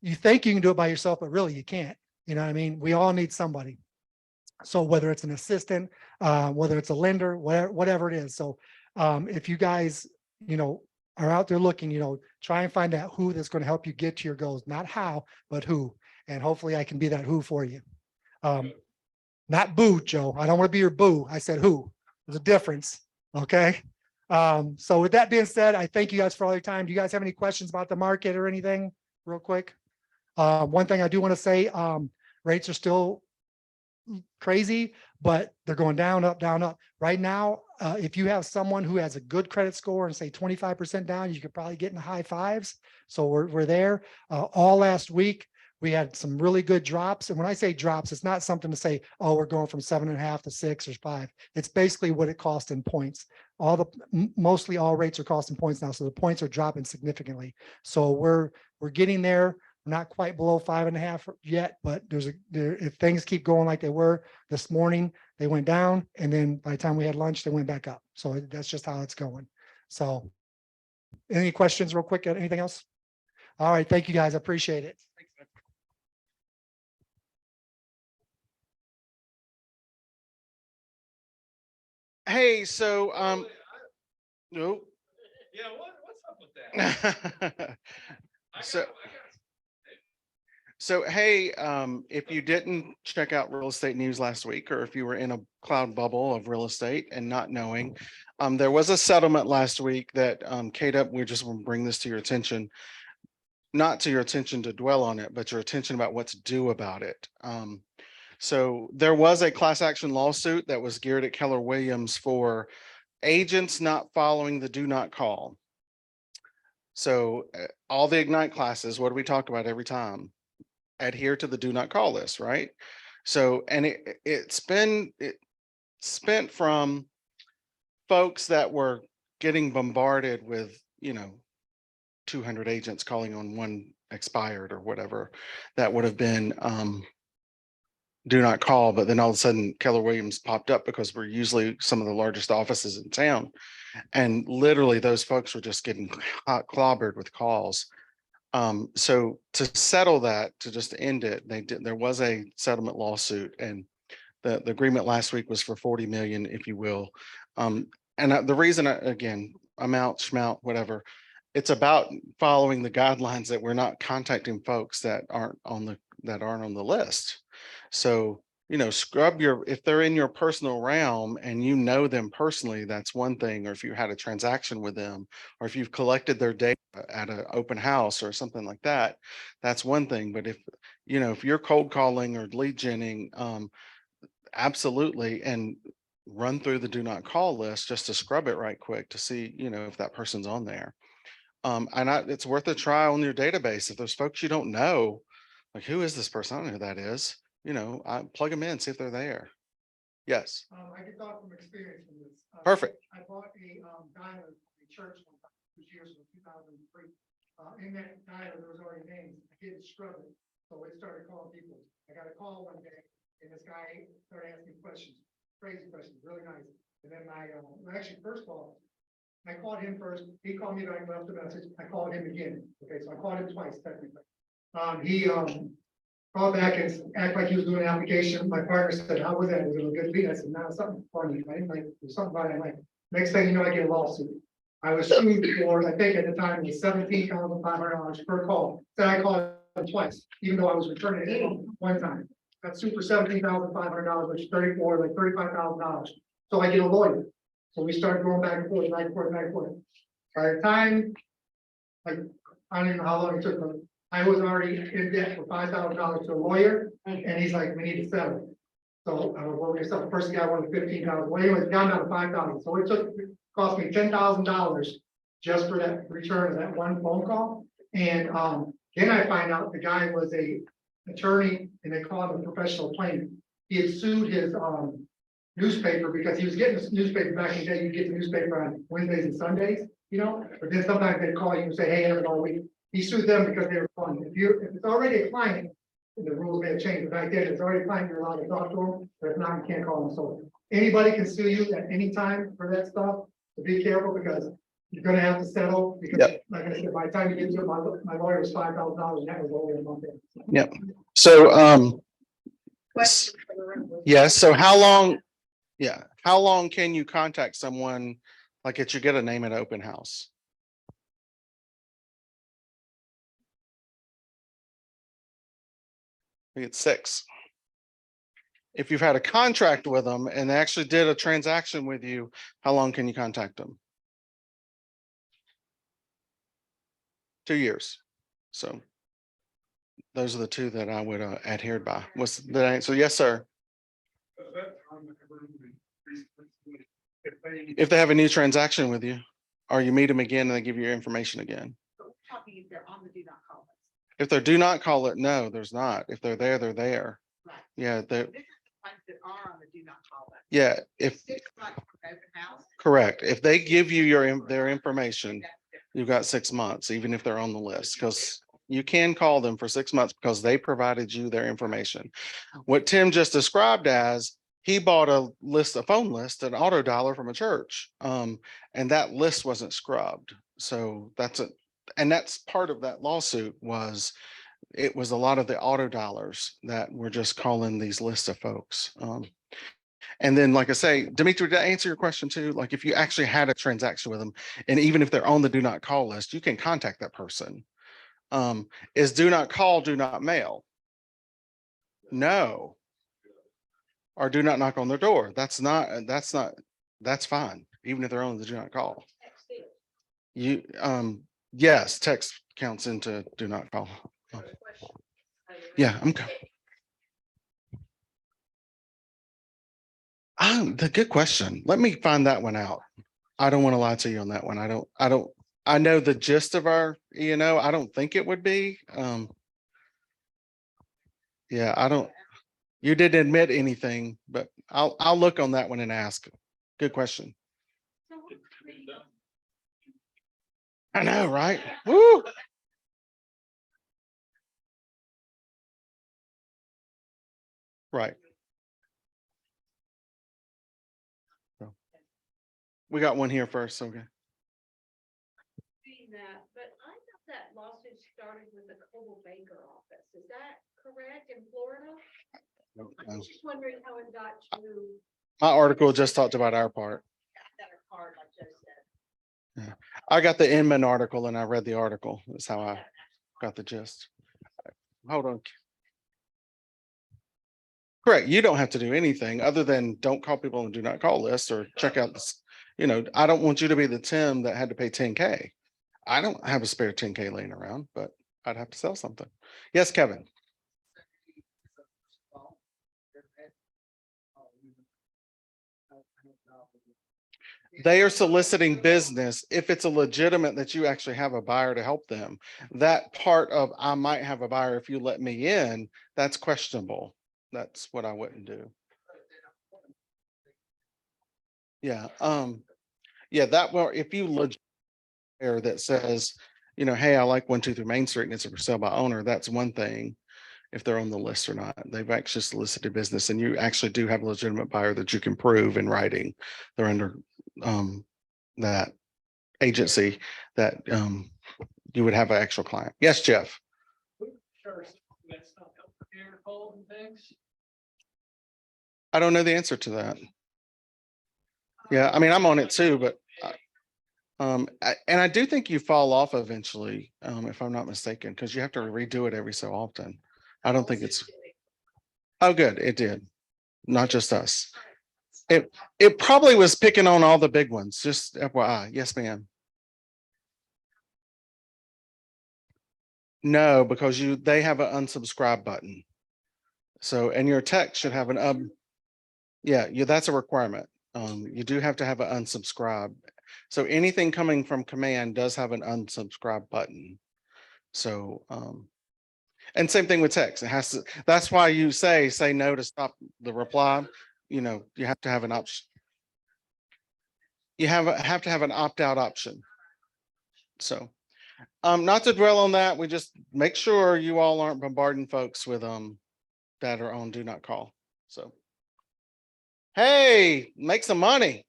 you think you can do it by yourself, but really you can't. You know what I mean? We all need somebody. So whether it's an assistant, whether it's a lender, whatever it is. So if you guys, are out there looking, try and find out who that's going to help you get to your goals, not how, but who. And hopefully I can be that who for you. Not boo, Joe. I don't want to be your boo. I said who. There's a difference. Okay. So with that being said, I thank you guys for all your time. Do you guys have any questions about the market or anything real quick? One thing I do want to say, rates are still crazy, but they're going down, up, down, up. Right now, if you have someone who has a good credit score and say 25% down, you could probably get in the high fives. So we're there. All last week, we had some really good drops. And when I say drops, it's not something to say, oh, we're going from 7.5 to 6 or 5. It's basically what it costs in points. Mostly all rates are costing points now. So the points are dropping significantly. So we're getting there. We're not quite below 5.5 yet, but if things keep going like they were this morning, they went down. And then by the time we had lunch, they went back up. So that's just how it's going. So any questions real quick? Anything else? All right. Thank you guys. I appreciate it. Hey, so, no. Yeah, what's up with that? So, hey, if you didn't check out real estate news last week, or if you were in a cloud bubble of real estate and not knowing, there was a settlement last week that KW, we just want to bring this to your attention, not to your attention to dwell on it, but your attention about what to do about it. So there was a class action lawsuit that was geared at Keller Williams for agents not following the do not call. So all the Ignite classes, what do we talk about every time? Adhere to the do not call list, right? So, and it spent from folks that were getting bombarded with, 200 agents calling on one expired or whatever, that would have been do not call, but then all of a sudden Keller Williams popped up because we're usually some of the largest offices in town. And literally those folks were just getting clobbered with calls. So to settle that, to just end it, there was a settlement lawsuit, and the agreement last week was for 40 million, if you will. And the reason, again, amount, schmount, whatever, it's about following the guidelines that we're not contacting folks that aren't on the list. So, scrub if they're in your personal realm and you know them personally, that's one thing. Or if you had a transaction with them, or if you've collected their data at an open house or something like that, that's one thing. But if you're cold calling or lead genning, absolutely. And run through the do not call list just to scrub it right quick to see, if that person's on there. It's worth a try on your database. If there's folks you don't know, like, who is this person? I don't know who that is. I plug them in, see if they're there. Yes. I can talk from experience from this. Perfect. I bought a dialer at a church years ago, 2003. In that dialer, there was already names. I didn't scrub it, so it started calling people. I got a call one day, and this guy started asking questions, crazy questions, really nice. And then first of all, I called him first. He called me back, left a message. I called him again. Okay, so I called him twice technically. He called back and acted like he was doing an application. My partner said, "How was that? Was it a good lead?" I said, "No, something funny. I didn't like. There's something about it. I like." Next thing you know, I get a lawsuit. I was sued for, I think at the time, it was $17,500 per call. Then I called them twice, even though I was returning it one time. Got sued for $17,500, which is $35,000. So I get a lawyer. So we started going back and forth, back and forth, back and forth. By the time, like, I don't even know how long it took, but I was already in debt for $5,000 to a lawyer, and he's like, we need to settle. So I was going to settle. The first guy wanted 15,000. Well, anyways, down to 5,000. So cost me $10,000 just for that return of that one phone call. And then I find out the guy was a attorney, and they call him a professional plaintiff. He had sued his newspaper because he was getting this newspaper back in the day. You get the newspaper on Wednesdays and Sundays, you know, but then sometimes they call you and say, hey, I have it all week. He sued them because they were calling. If it's already a client, the rules may have changed, but back then, if it's already a client, you're allowed to talk to them, but if not, you can't call them. So anybody can sue you at any time for that stuff. So be careful, because you're gonna have to settle, because like I said, by the time you get to it, my lawyer was $5,000, and that was only a month. Yep. So, Question for the room. yes, so how long can you contact someone, like at you get a name at open house? I think it's 6. If you've had a contract with them and they actually did a transaction with you, how long can you contact them? 2 years. So those are the 2 that I would adhere by. What's the answer? Yes, sir. If they have a new transaction with you, or you meet them again and they give you your information again. So we're talking if they're on the do not call list. If they do not call it, no, there's not. If they're there, they're there. Right. Yeah, This is the ones that are on the do not call list. yeah, if 6 months from open house. correct. If they give you their information, you've got 6 months, even if they're on the list, because you can call them for 6 months because they provided you their information. What Tim just described as, he bought a phone list, an auto dialer from a church. And that list wasn't scrubbed. So and that's part of that lawsuit was, it was a lot of the auto dialers that were just calling these lists of folks. And then, like I say, Dimitri, to answer your question too, like if you actually had a transaction with them, and even if they're on the do not call list, you can contact that person. Is do not call, do not mail? No. Or do not knock on their door. That's fine, even if they're on the do not call. Yes, text counts into do not call. Yeah, the good question. Let me find that one out. I don't want to lie to you on that one. I know the gist of our E&O. I don't think it would be. Yeah, you didn't admit anything, but I'll look on that one and ask. Good question. I know, right? Woo! Right. So, we got one here first, okay. That, but I thought that lawsuit started with the Coldwell Banker office. Is that correct in Florida? I was just wondering how it got to. My article just talked about our part. That part, like Joe said. Yeah, I got the Inman article and I read the article. That's how I got the gist. Hold on. Correct. You don't have to do anything other than don't call people on the do not call list or check out this. You know, I don't want you to be the Tim that had to pay 10K. I don't have a spare 10K laying around, but I'd have to sell something. Yes, Kevin. They are soliciting business. If it's a legitimate that you actually have a buyer to help them, that part of I might have a buyer if you let me in, that's questionable. That's what I wouldn't do. Yeah. Yeah, that will, if you legit that says, you know, hey, I like 123 Main Street and it's a for sale by owner, that's one thing. If they're on the list or not, they've actually solicited business and you actually do have a legitimate buyer that you can prove in writing. They're under that agency that you would have an actual client. Yes, Jeff. I don't know the answer to that. Yeah, I mean, I'm on it too, but And I do think you fall off eventually, if I'm not mistaken, because you have to redo it every so often. I don't think it's, oh, good, it did. Not just us. It probably was picking on all the big ones, just FYI. Yes, ma'am. No, because they have an unsubscribe button. So, and your text should have an yeah, that's a requirement. You do have to have an unsubscribe. So anything coming from command does have an unsubscribe button. So, and same thing with text. It has to, that's why you say no to stop the reply. You know, you have to have an option. You have to have an opt-out option. So, not to dwell on that, we just make sure you all aren't bombarding folks with that are on do not call. So, hey, make some money.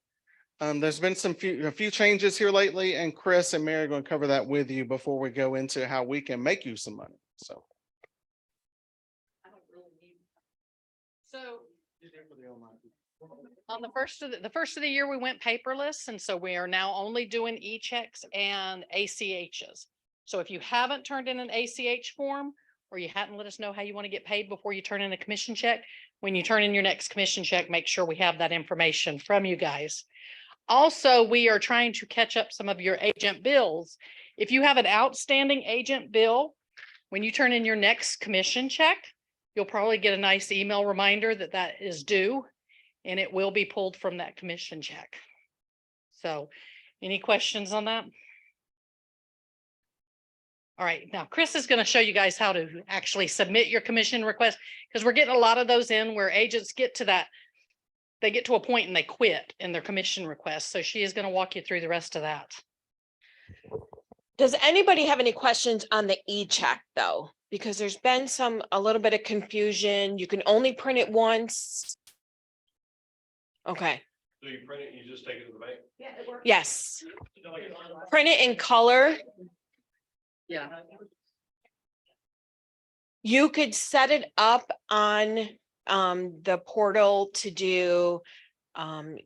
There's been a few changes here lately, and Chris and Mary are going to cover that with you before we go into how we can make you some money. So, So on the first of the year, we went paperless, and so we are now only doing e-checks and ACHs. So if you haven't turned in an ACH form, or you hadn't let us know how you want to get paid before you turn in a commission check, when you turn in your next commission check, make sure we have that information from you guys. Also, we are trying to catch up some of your agent bills. If you have an outstanding agent bill, when you turn in your next commission check, you'll probably get a nice email reminder that that is due, and it will be pulled from that commission check. So, any questions on that? All right, now Chris is going to show you guys how to actually submit your commission request, because we're getting a lot of those in where agents get to that. They get to a point and they quit in their commission request. So she is going to walk you through the rest of that. Does anybody have any questions on the e-check though? Because there's been a little bit of confusion. You can only print it once. Okay, So you print it, you just take it to the bank? yes. Print it in color. Yeah. You could set it up on the portal to do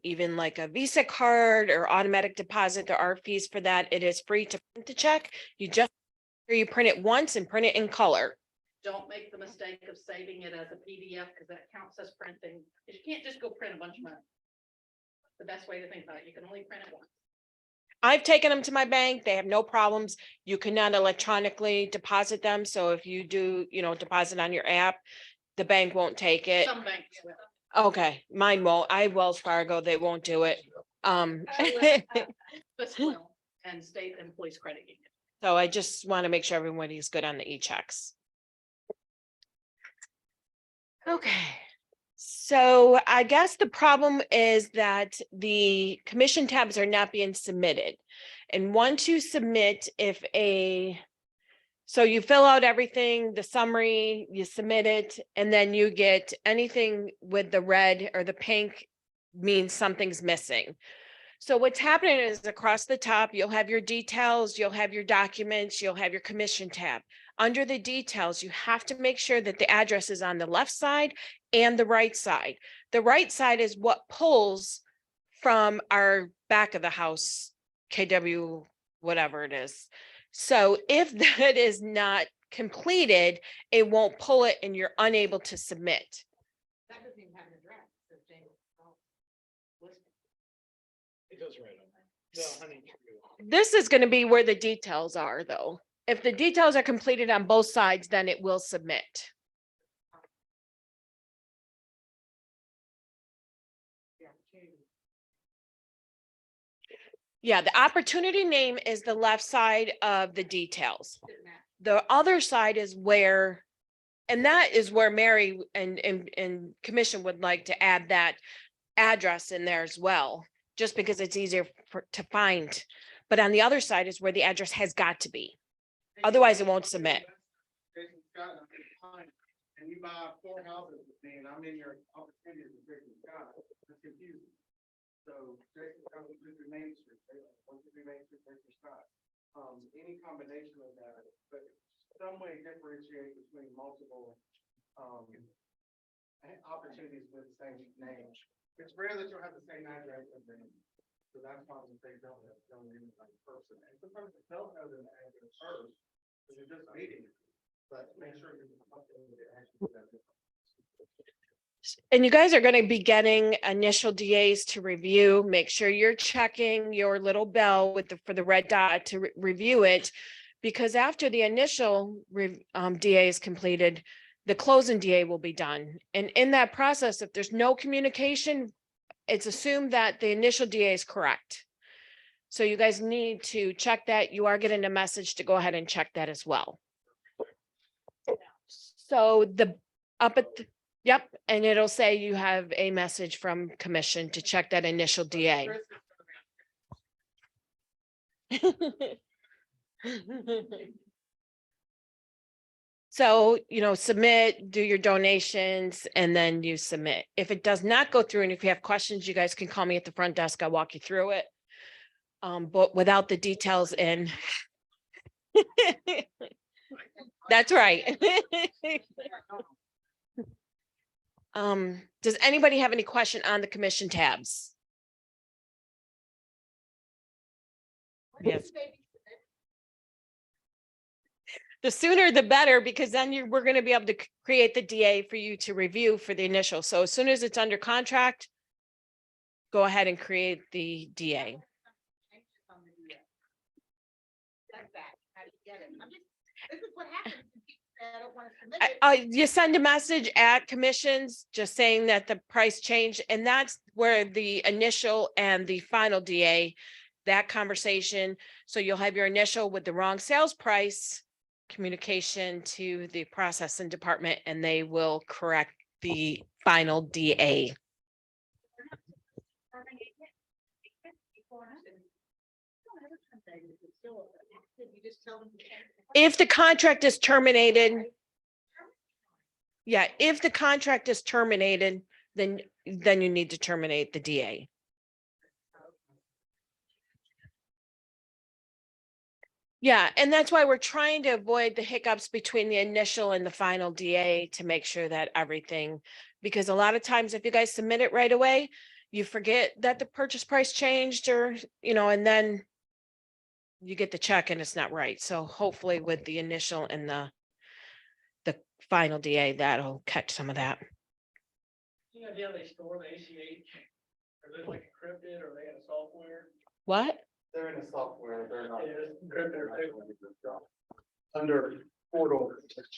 even like a Visa card or automatic deposit. There are fees for that. It is free to print the check. You print it once and print it in color. Don't make the mistake of saving it as a PDF, because that counts as printing. You can't just go print a bunch of money. The best way to think about it, you can only print it once. I've taken them to my bank. They have no problems. You cannot electronically deposit them. So if you do, deposit on your app, the bank won't take it. Some banks will. Okay, mine won't. Wells Fargo, they won't do it. This will, and state and police credit union. So I just want to make sure everybody's good on the e-checks. Okay. So I guess the problem is that the commission tabs are not being submitted. And once you submit, so you fill out everything, the summary, you submit it, and then you get anything with the red or the pink means something's missing. So what's happening is across the top, you'll have your details, you'll have your documents, you'll have your commission tab. Under the details, you have to make sure that the address is on the left side and the right side. The right side is what pulls from our back of the house, KW, whatever it is. So if that is not completed, it won't pull it and you're unable to submit. That doesn't even have an address. It says James. It goes right on. This is going to be where the details are, though. If the details are completed on both sides, then it will submit. Yeah, the opportunity name is the left side of the details. The other side is where, and that is where Mary and commission would like to add that address in there as well, just because it's easier to find. But on the other side is where the address has got to be. Otherwise, it won't submit. Jason Scott, and you buy 4 houses with me, and I'm in your opportunity with Jason Scott. It's confusing. So Jason Scott was through Main Street, Main Street, Jason Scott. Any combination of that, but some way differentiate between multiple opportunities with the same name. It's rare that you'll have the same address. So that's why they don't have to come in like person. And sometimes they don't know them as a first, because you're just meeting. But make sure you're. And you guys are going to be getting initial DAs to review. Make sure you're checking your little bell with for the red dot to review it. Because after the initial DA is completed, the closing DA will be done. And in that process, if there's no communication, it's assumed that the initial DA is correct. So you guys need to check that. You are getting a message to go ahead and check that as well. So yep, and it'll say you have a message from commission to check that initial DA. So, submit, do your donations, and then you submit. If it does not go through, and if you have questions, you guys can call me at the front desk. I'll walk you through it. But without the details in. That's right. Does anybody have any question on the commission tabs? Yes. The sooner the better, because then we're going to be able to create the DA for you to review for the initial. So as soon as it's under contract, go ahead and create the DA. This is what happens. I don't want to submit it. You send a message at commissions just saying that the price changed, and that's where the initial and the final DA, that conversation. So you'll have your initial with the wrong sales price, communication to the processing department, and they will correct the final DA. If the contract is terminated, if the contract is terminated, then you need to terminate the DA. Yeah, and that's why we're trying to avoid the hiccups between the initial and the final DA to make sure that everything, because a lot of times if you guys submit it right away, you forget that the purchase price changed, or, and then you get the check and it's not right. So hopefully with the initial and the final DA, that'll catch some of that. You know, how they store the ACH? Are they like encrypted or they have software? What? They're in the software, they're not. Yeah, it's encrypted. Under portal.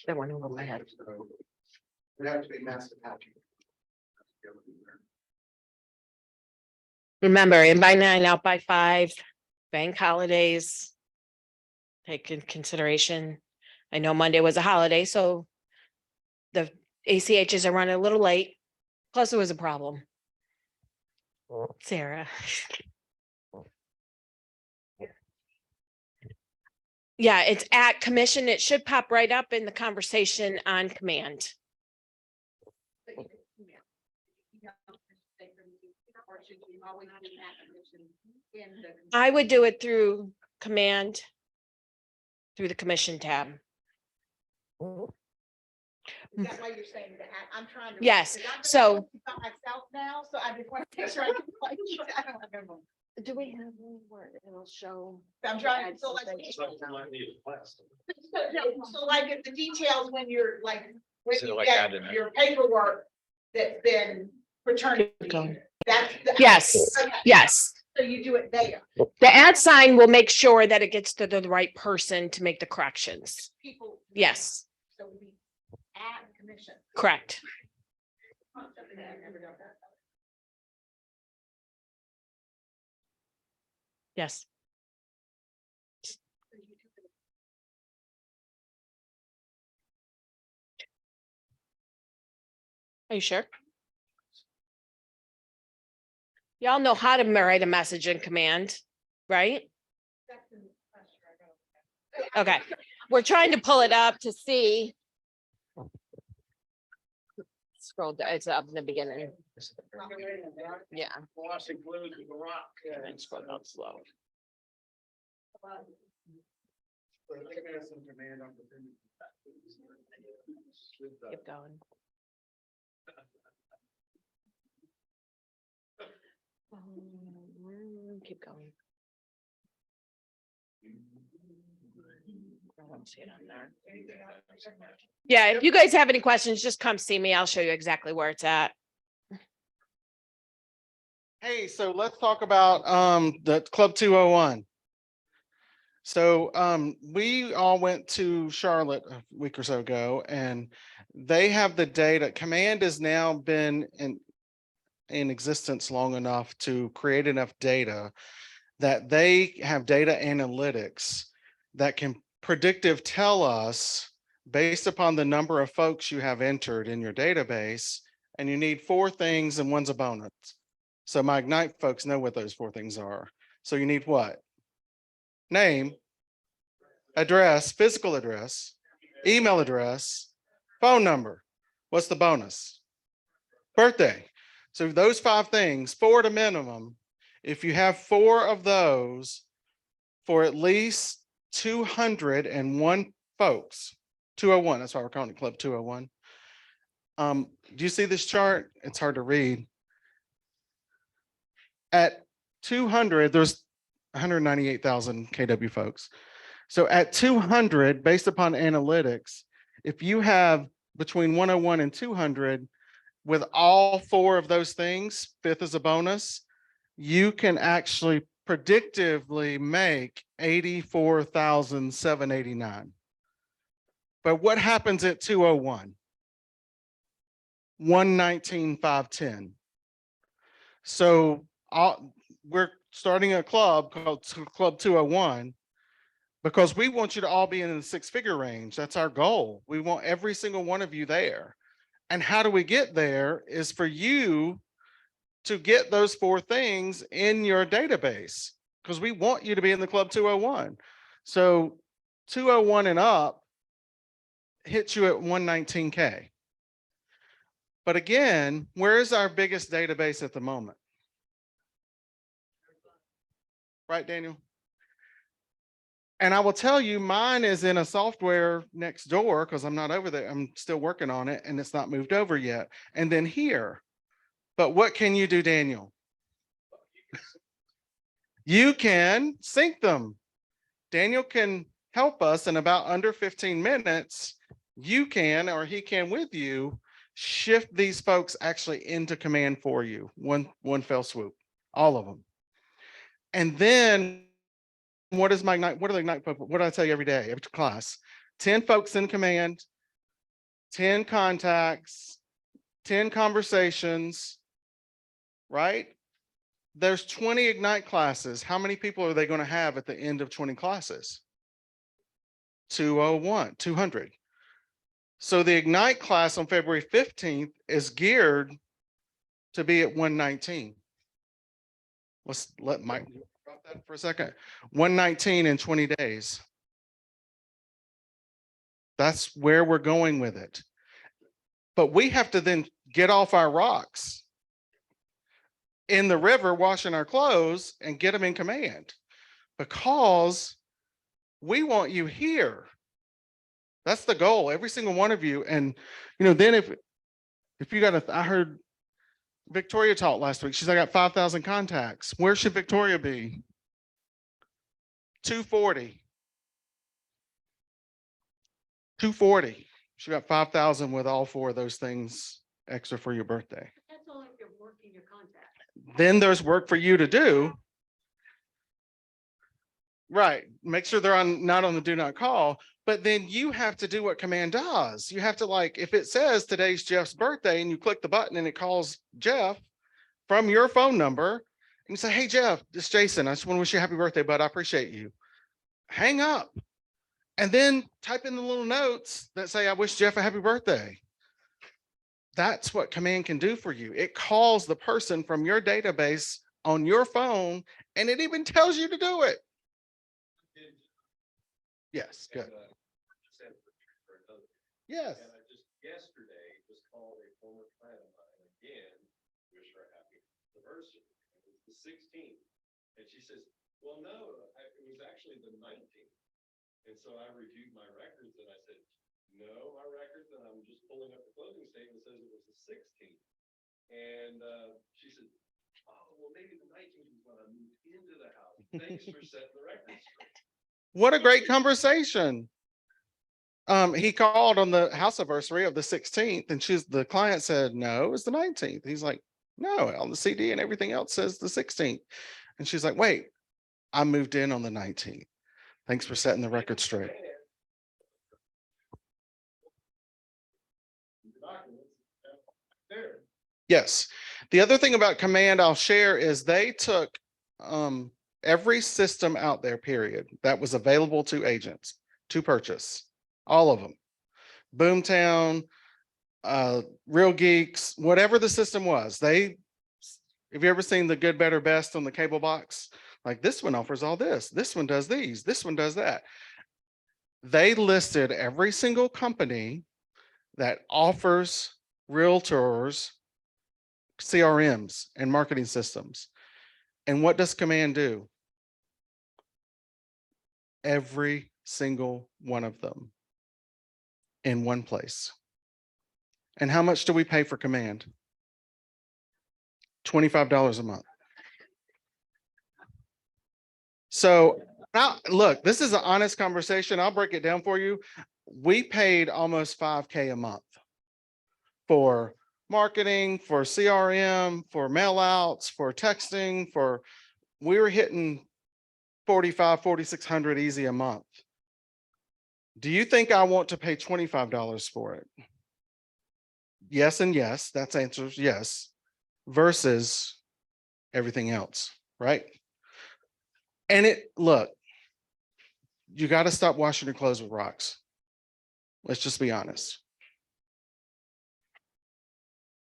That went over my head. It have to be master patching. Remember, in by 9, out by 5, bank holidays. Take in consideration. I know Monday was a holiday, so the ACHs are running a little late. Plus it was a problem. Sarah. Yeah, it's at commission. It should pop right up in the conversation on command. I would do it through command, through the commission tab. Is that why you're saying that? I'm trying to. Yes, because I'm so- gonna do it myself now, so I just want to make sure I can. I don't remember. Do we have one where it'll show? I'm trying, so like. So like if the details when you're like, when So you like get add in it. your paperwork that's been returned. Keep going. That's. Yes, Okay, yes. So you do it there. The @ sign will make sure that it gets to the right person to make the corrections. People. Yes, So we add commission. correct. Yes. Are you sure? Y'all know how to write a message in command, right? Okay, we're trying to pull it up to see. Scroll down, it's up in the beginning. Yeah. And then scroll down slow. Keep going. Keep going. I don't see it on there. Yeah, if you guys have any questions, just come see me. I'll show you exactly where it's at. Hey, so let's talk about the Club 201. So we all went to Charlotte a week or so ago, and they have the data. Command has now been in existence long enough to create enough data that they have data analytics that can predictive tell us, based upon the number of folks you have entered in your database, and you need 4 things and one's a bonus. So my Ignite folks know what those 4 things are. So you need what? Name, address, physical address, email address, phone number. What's the bonus? Birthday. So those 5 things, 4 at a minimum. If you have 4 of those for at least 201 folks, 201, that's why we're calling it Club 201. Do you see this chart? It's hard to read. At 200, there's 198,000 KW folks. So at 200, based upon analytics, if you have between 101 and 200, with all 4 of those things, 5th is a bonus, you can actually predictively make 84,789. But what happens at 201? 119,510. So we're starting a club called Club 201 because we want you to all be in the 6-figure range. That's our goal. We want every single one of you there. And how do we get there is for you to get those 4 things in your database, because we want you to be in the Club 201. So 201 and up hits you at 119K. But again, where is our biggest database at the moment? Right, Daniel? And I will tell you, mine is in a software next door because I'm not over there. I'm still working on it and it's not moved over yet. And then here. But what can you do, Daniel? You can sync them. Daniel can help us in about under 15 minutes. You can, or he can with you, shift these folks actually into Command for you. One fell swoop, all of them. And then what is my Ignite? What are the Ignite folks? What do I tell you every day, every class? 10 folks in Command, 10 contacts, 10 conversations, right? There's 20 Ignite classes. How many people are they going to have at the end of 20 classes? 200. So the Ignite class on February 15th is geared to be at 119. Let's let Mike drop that for a second. 119 in 20 days. That's where we're going with it. But we have to then get off our rocks in the river washing our clothes and get them in Command, because we want you here. That's the goal, every single one of you. And then if you got I heard Victoria talk last week. She's, I got 5,000 contacts. Where should Victoria be? 240. 240. She got 5,000 with all 4 of those things extra for your birthday. That's only if you're working your contact. Then there's work for you to do. Right. Make sure they're not on the do not call, but then you have to do what Command does. You have to, like, if it says today's Jeff's birthday and you click the button and it calls Jeff from your phone number and you say, hey, Jeff, this is Jason. I just want to wish you a happy birthday, bud. I appreciate you. Hang up and then type in the little notes that say, I wish Jeff a happy birthday. That's what Command can do for you. It calls the person from your database on your phone, and it even tells you to do it. Yes, good. Yes. And I just yesterday was called a former client of mine again, wish her a happy anniversary. It was the 16th. And she says, well, no, it was actually the 19th. And so I reviewed my records and I said, no, my records, and I'm just pulling up the closing statement, says it was the 16th. And she said, oh, well, maybe the 19th is when I moved into the house. Thanks for setting the record straight. What a great conversation. He called on the house anniversary of the 16th and the client said, no, it was the 19th. He's like, no, on the CD and everything else says the 16th. And she's like, wait, I moved in on the 19th. Thanks for setting the record straight. There. Yes. The other thing about Command I'll share is they took every system out there, period, that was available to agents to purchase, all of them. Boomtown, Real Geeks, whatever the system was, have you ever seen the good, better, best on the cable box? Like this one offers all this one does these, this one does that. They listed every single company that offers realtors CRMs and marketing systems. And what does Command do? Every single one of them in one place. And how much do we pay for Command? $25 a month. So now, look, this is an honest conversation. I'll break it down for you. We paid almost $5K a month for marketing, for CRM, for mail outs, for texting, we were hitting 4,600 easy a month. Do you think I want to pay $25 for it? Yes and yes, that's answers yes, versus everything else, right? And look, you got to stop washing your clothes with rocks. Let's just be honest.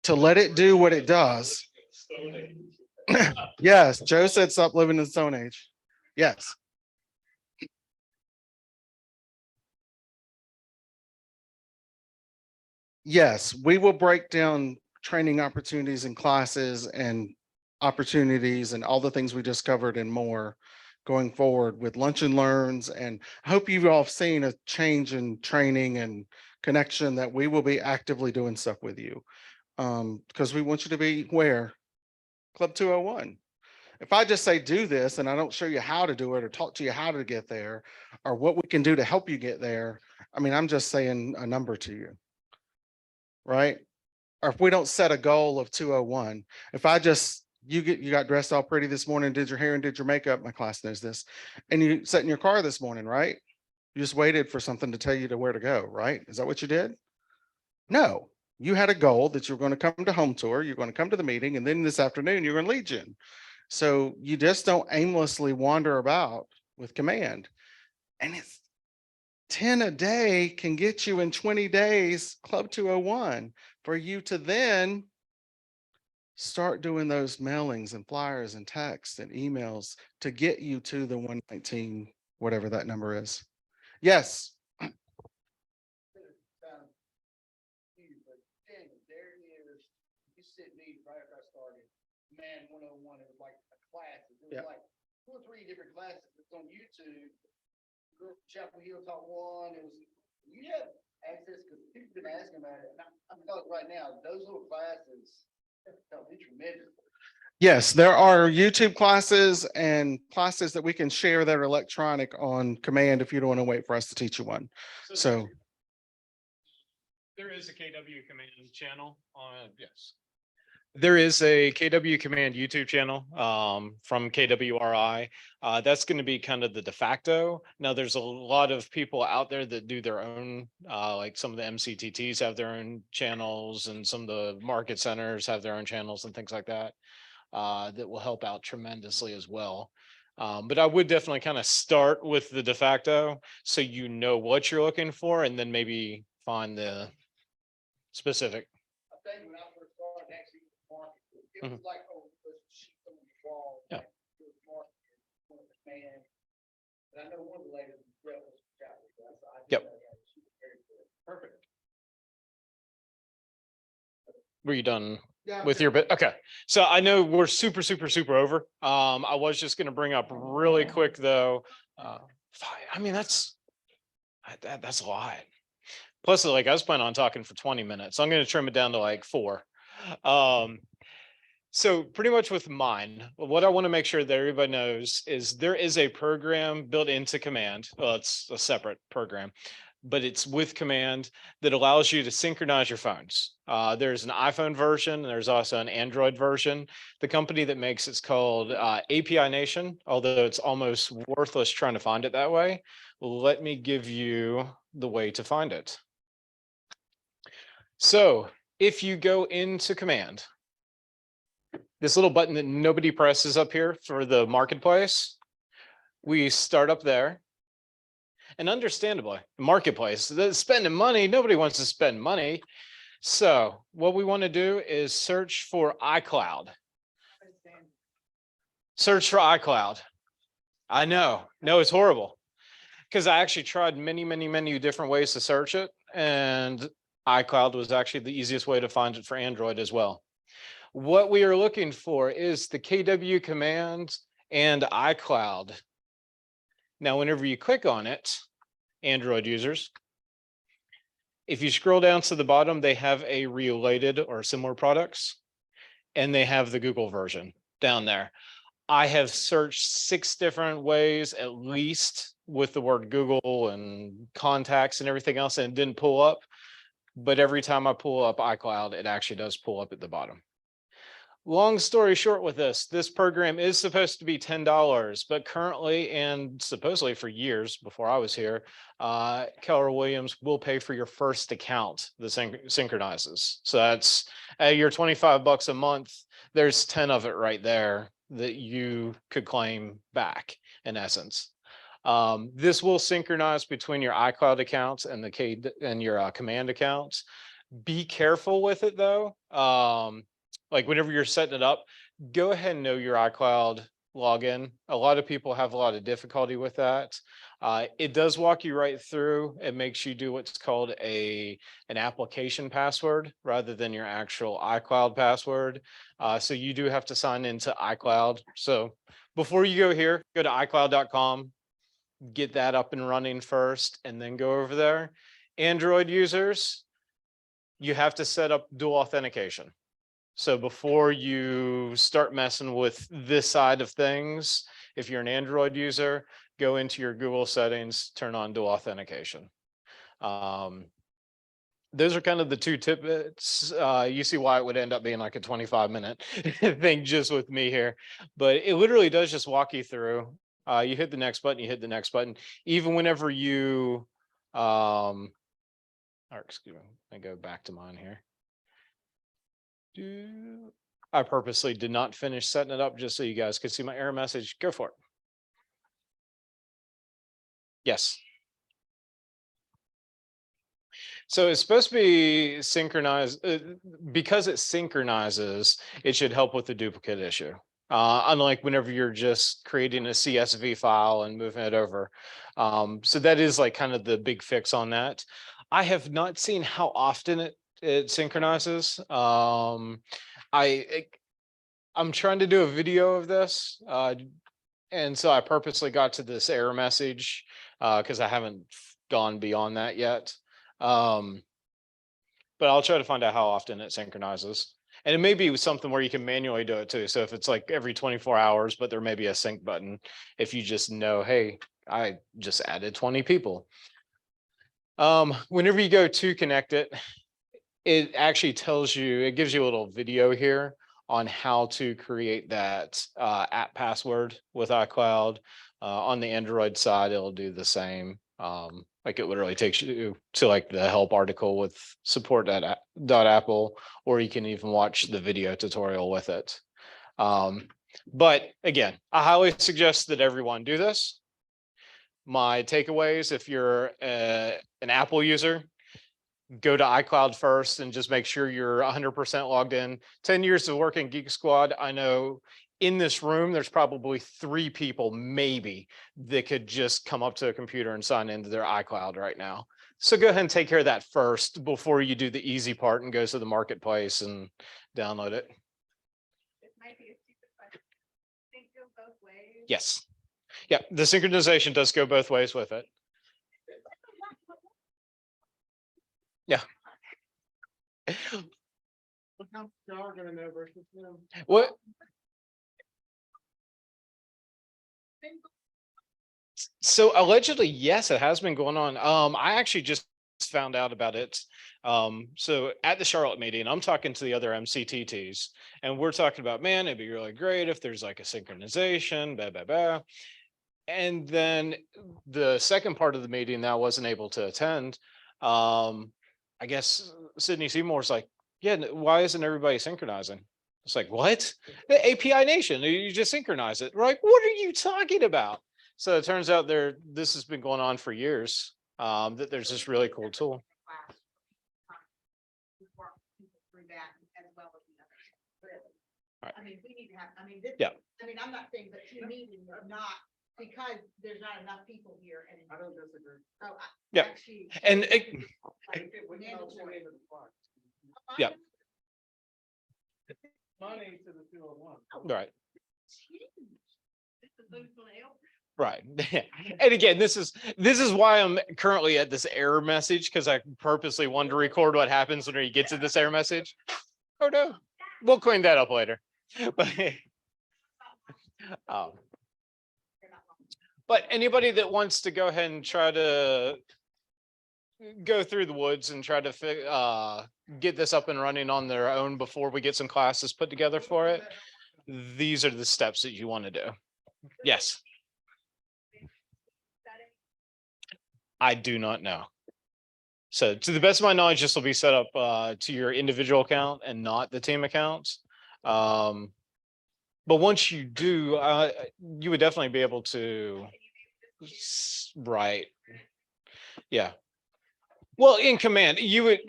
To let it do what it does. Yes, Joe said stop living in the Stone Age. Yes. Yes, we will break down training opportunities and classes and opportunities and all the things we just covered and more going forward with Lunch and Learns. And I hope you've all seen a change in training and connection that we will be actively doing stuff with you. Because we want you to be where? Club 201. If I just say do this and I don't show you how to do it or talk to you how to get there or what we can do to help you get there, I mean, I'm just saying a number to you, right? Or if we don't set a goal of 201, if I just, you got dressed all pretty this morning, did your hair and did your makeup, my class knows this, and you sat in your car this morning, right? You just waited for something to tell you to where to go, right? Is that what you did? No. You had a goal that you're going to come to home tour, you're going to come to the meeting, and then this afternoon you're going to Legion. So you just don't aimlessly wander about with Command. And it's 10 a day can get you in 20 days, Club 201, for you to then start doing those mailings and flyers and texts and emails to get you to the 119, whatever that number is. Yes. Man 101, it was like a class. It was Yeah. like 2 or 3 different classes. It's on YouTube. Chapel Hill taught one. It was, you have access because people have been asking about it. And I'm telling you right now, those little classes help me tremendously. Yes, there are YouTube classes and classes that we can share that are electronic on Command if you don't want to wait for us to teach you one. So there is a KW Command channel yes. There is a KW Command YouTube channel from KWRI. That's going to be kind of the de facto. Now, there's a lot of people out there that do their own, like some of the MCTTs have their own channels and some of the market centers have their own channels and things like that, that will help out tremendously as well. But I would definitely kind of start with the de facto so you know what you're looking for and then maybe find the specific. I think when I first started actually it was like, oh, there's a sheet on the wall. Yeah. It was marketing, man. And I know one of the ladies was Chapel. Yep. Perfect. Were you done with your bit? Okay. So I know we're super over. I was just going to bring up really quick though. I mean, that's a lot. Plus, like I was planning on talking for 20 minutes. So I'm going to trim it down to like 4. So pretty much with mine, what I want to make sure that everybody knows is there is a program built into Command. Well, it's a separate program, but it's with Command that allows you to synchronize your phones. There's an iPhone version, and there's also an Android version. The company that makes it's called API Nation, although it's almost worthless trying to find it that way. Let me give you the way to find it. So if you go into Command, this little button that nobody presses up here for the marketplace, we start up there. And understandably, the marketplace, spending money, nobody wants to spend money. So what we want to do is search for iCloud. Search for iCloud. I know, no, it's horrible. Because I actually tried many different ways to search it. And iCloud was actually the easiest way to find it for Android as well. What we are looking for is the KW command and iCloud. Now, whenever you click on it, Android users, if you scroll down to the bottom, they have a related or similar products, and they have the Google version down there. I have searched 6 different ways, at least with the word Google and contacts and everything else, and it didn't pull up. But every time I pull up iCloud, it actually does pull up at the bottom. Long story short with this program is supposed to be $10, but currently and supposedly for years before I was here, Keller Williams will pay for your first account that synchronizes. So that's your $25 a month. There's 10 of it right there that you could claim back in essence. This will synchronize between your iCloud accounts and your Command accounts. Be careful with it though. Like whenever you're setting it up, go ahead and know your iCloud login. A lot of people have a lot of difficulty with that. It does walk you right through. It makes you do what's called an application password rather than your actual iCloud password. So you do have to sign into iCloud. So before you go here, go to iCloud.com, get that up and running first, and then go over there. Android users, you have to set up dual authentication. So before you start messing with this side of things, if you're an Android user, go into your Google settings, turn on dual authentication. Those are kind of the 2 tidbits. You see why it would end up being like a 25-minute thing just with me here. But it literally does just walk you through. You hit the next button, you hit the next button. Even whenever you, or excuse me, I go back to mine here. I purposely did not finish setting it up just so you guys could see my error message. Go for it. Yes. So it's supposed to be synchronized because it synchronizes, it should help with the duplicate issue. Unlike whenever you're just creating a CSV file and moving it over. So that is like kind of the big fix on that. I have not seen how often it synchronizes. I'm trying to do a video of this. And so I purposely got to this error message because I haven't gone beyond that yet. But I'll try to find out how often it synchronizes. And it may be something where you can manually do it too. So if it's like every 24 hours, but there may be a sync button if you just know, hey, I just added 20 people. Whenever you go to connect it, it actually tells you, it gives you a little video here on how to create that app password with iCloud. On the Android side, it'll do the same. Like it literally takes you to like the help article with support.apple, or you can even watch the video tutorial with it. But again, I highly suggest that everyone do this. My takeaways, if you're an Apple user, go to iCloud first and just make sure you're 100% logged in. 10 years of working Geek Squad, I know in this room, there's probably 3 people maybe that could just come up to a computer and sign into their iCloud right now. So go ahead and take care of that first before you do the easy part and go to the marketplace and download it. It might be a stupid question. Think go both ways. Yes. Yeah, the synchronization does go both ways with it. Yeah. Look how y'all are gonna know versus them. What? So allegedly, yes, it has been going on. I actually just found out about it. So at the Charlotte meeting, I'm talking to the other MCTTs and we're talking about, man, it'd be really great if there's like a synchronization, blah, blah, blah. And then the second part of the meeting that I wasn't able to attend, I guess Sydney Seymour's like, yeah, why isn't everybody synchronizing? It's like, what? The API Nation, you just synchronize it. We're like, what are you talking about? So it turns out this has been going on for years, that there's this really cool tool. Through that as well as the others. Really. Right. I mean, we need to have, I mean, this, Yeah. I mean, I'm not saying, but two meetings are not, because there's not enough people here and. I don't disagree. Oh, Yeah. actually, And like, We can all mandatory. swing into the clock. Yeah. Money to the 201. Right. This is who's gonna help. Right. And again, this is why I'm currently at this error message, because I purposely wanted to record what happens when you get to this error message. Oh no, we'll clean that up later. But anybody that wants to go ahead and try to go through the woods and try to get this up and running on their own before we get some classes put together for it, these are the steps that you want to do. Yes. I do not know. So to the best of my knowledge, this will be set up to your individual account and not the team accounts. But once you do, you would definitely be able to, right. Yeah. Well, in command, you would.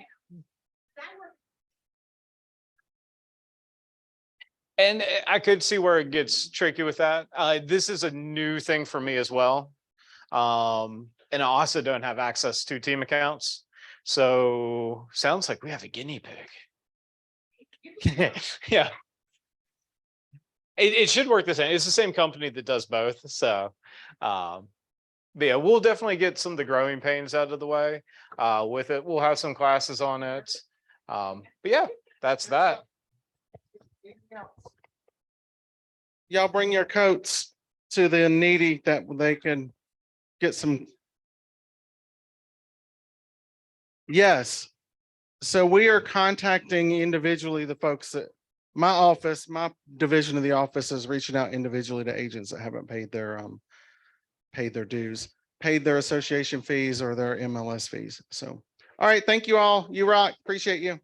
And I could see where it gets tricky with that. This is a new thing for me as well. And I also don't have access to team accounts. So sounds like we have a guinea pig. Yeah. It should work the same. It's the same company that does both. So, but yeah, we'll definitely get some of the growing pains out of the way with it. We'll have some classes on it. But yeah, that's that. Y'all bring your coats to the needy that they can get some. Yes. So we are contacting individually the folks that my office, my division of the office is reaching out individually to agents that haven't paid their dues, paid their association fees or their MLS fees. So, all right. Thank you all. You rock. Appreciate you.